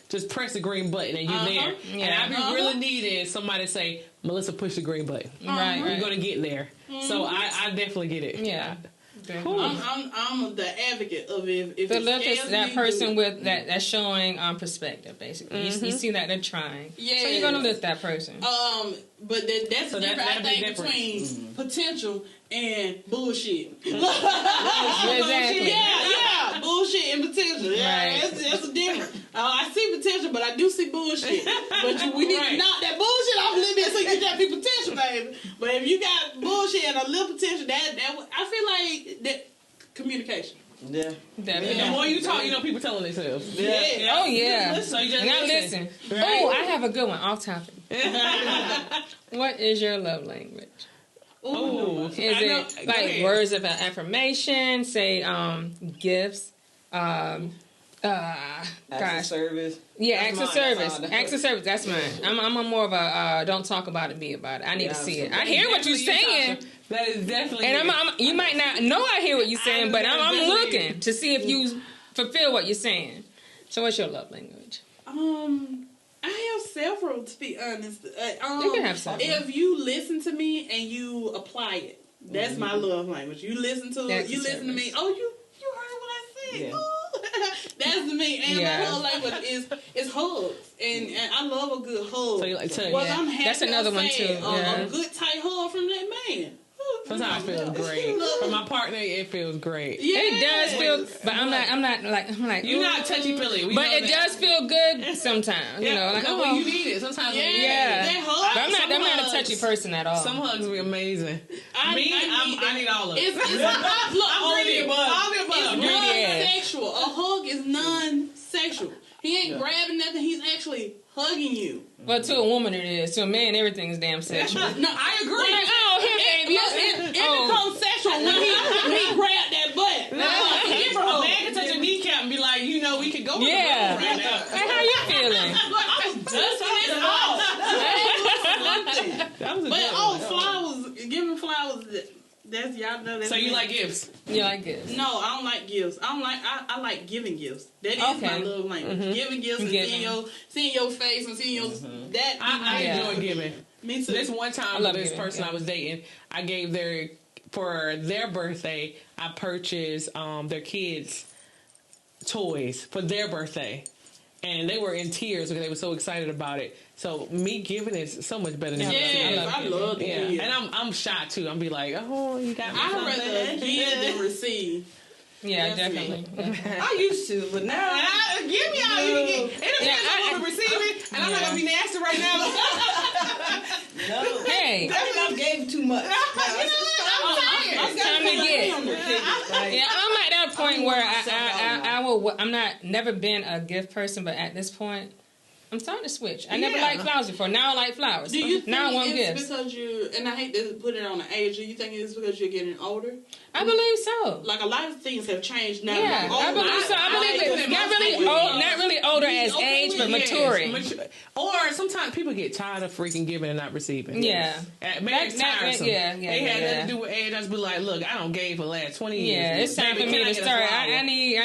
just press the green button and you're there. Yeah. And I be really needing somebody to say, Melissa, push the green button. Right. You're going to get there. So I definitely get it. Yeah. I'm the advocate of if the lift is that person with that's showing perspective, basically. You see that they're trying. Yeah. So you're gonna lift that person. But that's the difference I think between potential and bullshit. Exactly. Yeah, bullshit and potential. Yeah, right. That's a difference. I see potential, but I do see bullshit. But we need to knock that bullshit off a little bit so you get that big potential, baby. But if you got bullshit and a little potential, that I feel like that communication. Yeah. The more you talk, people telling themselves. Yeah. Oh yeah. So you just and I listen. Right? Oh, I have a good one. Off topic. What is your love language? Oh, Is it like words of affirmation? Say gifts. Acts of service. Yeah, That's acts of mine. service. Acts of service. That's mine. I'm a more of a don't talk about it, be about it. I need to see it. I hear what you're saying. That is definitely. And you might not know I hear what you're saying, but I'm looking to see if you fulfill what you're saying. So what's your love language? I have several, to be honest. You can have several. If you listen to me and you apply it, that's my love language. You listen to That's you listen to me. Oh, you heard what I said. Yeah. Ooh. That's me. And my love language is hugs, and I love a good hug. So you like touch? Well, I'm happy That's another one saying, too. Yeah. A good tight hug from that man. Sometimes it feels great. For my partner, it feels great. Yeah. It does feel, but I'm like. You're not touchy feely, but it does feel good sometimes. You know, like when you need it. Sometimes yeah. That But I'm not a touchy person at all. Some hugs be amazing. I need all of it. It's all the above. It's non-sexual. A hug is non-sexual. He ain't grabbing nothing. He's actually hugging you. Well, to a woman it is. To a man, everything is damn sexual. No, I agree. Like, oh, here, baby. It becomes sexual when he grabbed that butt. A man can touch a kneecap and be like, we could go Yeah. right now. Like, how you feeling? I was dusting this off. That was a But good one. flowers, giving flowers. That's y'all know. That's So you me. like gifts? You like gifts? No, I don't like gifts. I like giving gifts. That is my love language. Giving gifts and seeing your face and seeing your that. I enjoy giving. Me too. This one time, this person I was dating, I gave for their birthday, I purchased their kids toys for their birthday. And they were in tears because they were so excited about it. So me giving is so much better than receiving. I love it. Yeah. And I'm shy too. I'm be like, oh, you got me something. I'd rather give than receive. Yeah, definitely. I used to, but now Give me all you can get. It depends on what we're receiving, and I'm not gonna be nasty right now. no. Hey, I think I gave too much. it's time to get. Yeah, I'm at that point where I will. I'm not never been a gift person, but at this point, I'm starting to switch. I never liked flowers before. Now I like flowers. Do you think now I want it's gifts. because you, and I hate to put it on the age, do you think it's because you're getting older? I believe so. Like a lot of things have changed now. Yeah, I believe so. I believe it's not really older as age, but maturing. Or sometimes people get tired of freaking giving and not receiving. Yeah. Maybe it's tiresome. Yeah. They had nothing to do with age. I just be like, look, I don't gave for the last 20 years. Yeah, it's time for me to start. I need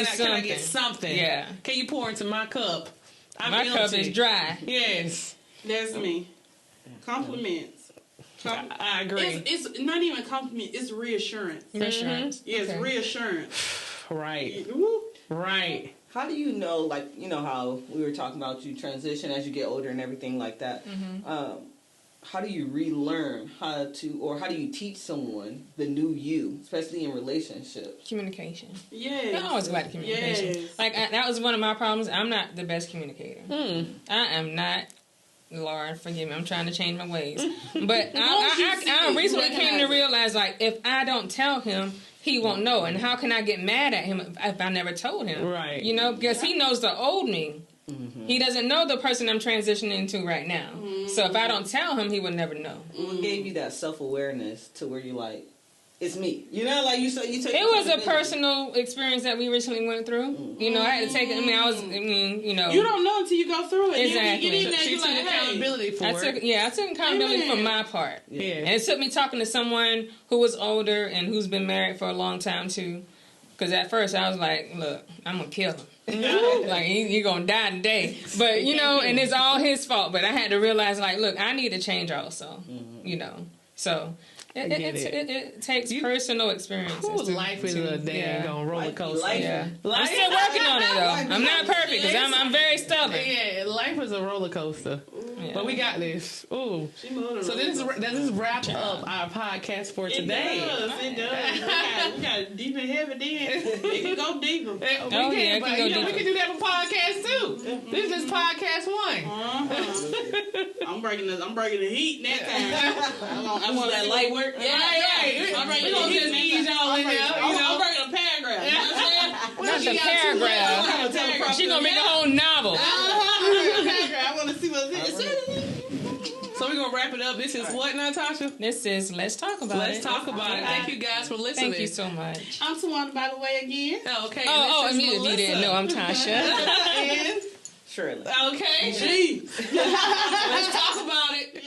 something. Can I get something? Yeah. Can you pour into my cup? My cup is dry. Yes. That's me. Compliments. I agree. It's not even compliment. It's reassurance. Reassurance. Yes, Okay. reassurance. Right. Woo. Right. How do you know, like, you know how we were talking about you transition as you get older and everything like that? How do you relearn how do you teach someone the new you, especially in relationships? Communication. Yes. I always go back to communication. Yes. Like, that was one of my problems. I'm not the best communicator. I am not. Lord, forgive me. I'm trying to change my ways. But I recently came to realize, like, if I don't tell him, he won't know. And how can I get mad at him if I never told him? Right. You know, because he knows the old me. He doesn't know the person I'm transitioning to right now. So if I don't tell him, he would never know. What gave you that self-awareness to where you're like, it's me? You know, like you take it was a personal experience that we recently went through. You know, I had to take it. You know. You don't know until you go through it. Exactly. You get in there, She you're took like, accountability for it. I took accountability for my part. Yeah. And it took me talking to someone who was older and who's been married for a long time too. Because at first I was like, look, I'm going to kill him. Like, he's going to die today. But, you know, and it's all his fault. But I had to realize, like, look, I need to change also. You know. So it takes personal experiences. Life is a dang roller coaster. I'm still working on it, though. I'm not perfect because I'm very stubborn. Yeah, life is a roller coaster. Yeah. But we got this. Ooh. So this wrap up our podcast for today. It does. We got deep and heavy then. It can go deeper. We can do that for podcast too. This is podcast 1. I'm breaking the heat that time. I want that light work. Yeah, right. We're going to just ease y'all in there. I'm working a paragraph. You know what I'm saying? Not the paragraph. She's going to make a whole novel. I want to see what's in. So we're going to wrap it up. This is what, Natasha? This is Let's Talk About It. Let's talk about it. Thank you guys for listening. Thank you so much. I'm Tawana, by the way, again. Okay. And if you didn't know, I'm Tasha. And Shirley. Okay. Gee. Let's talk about it.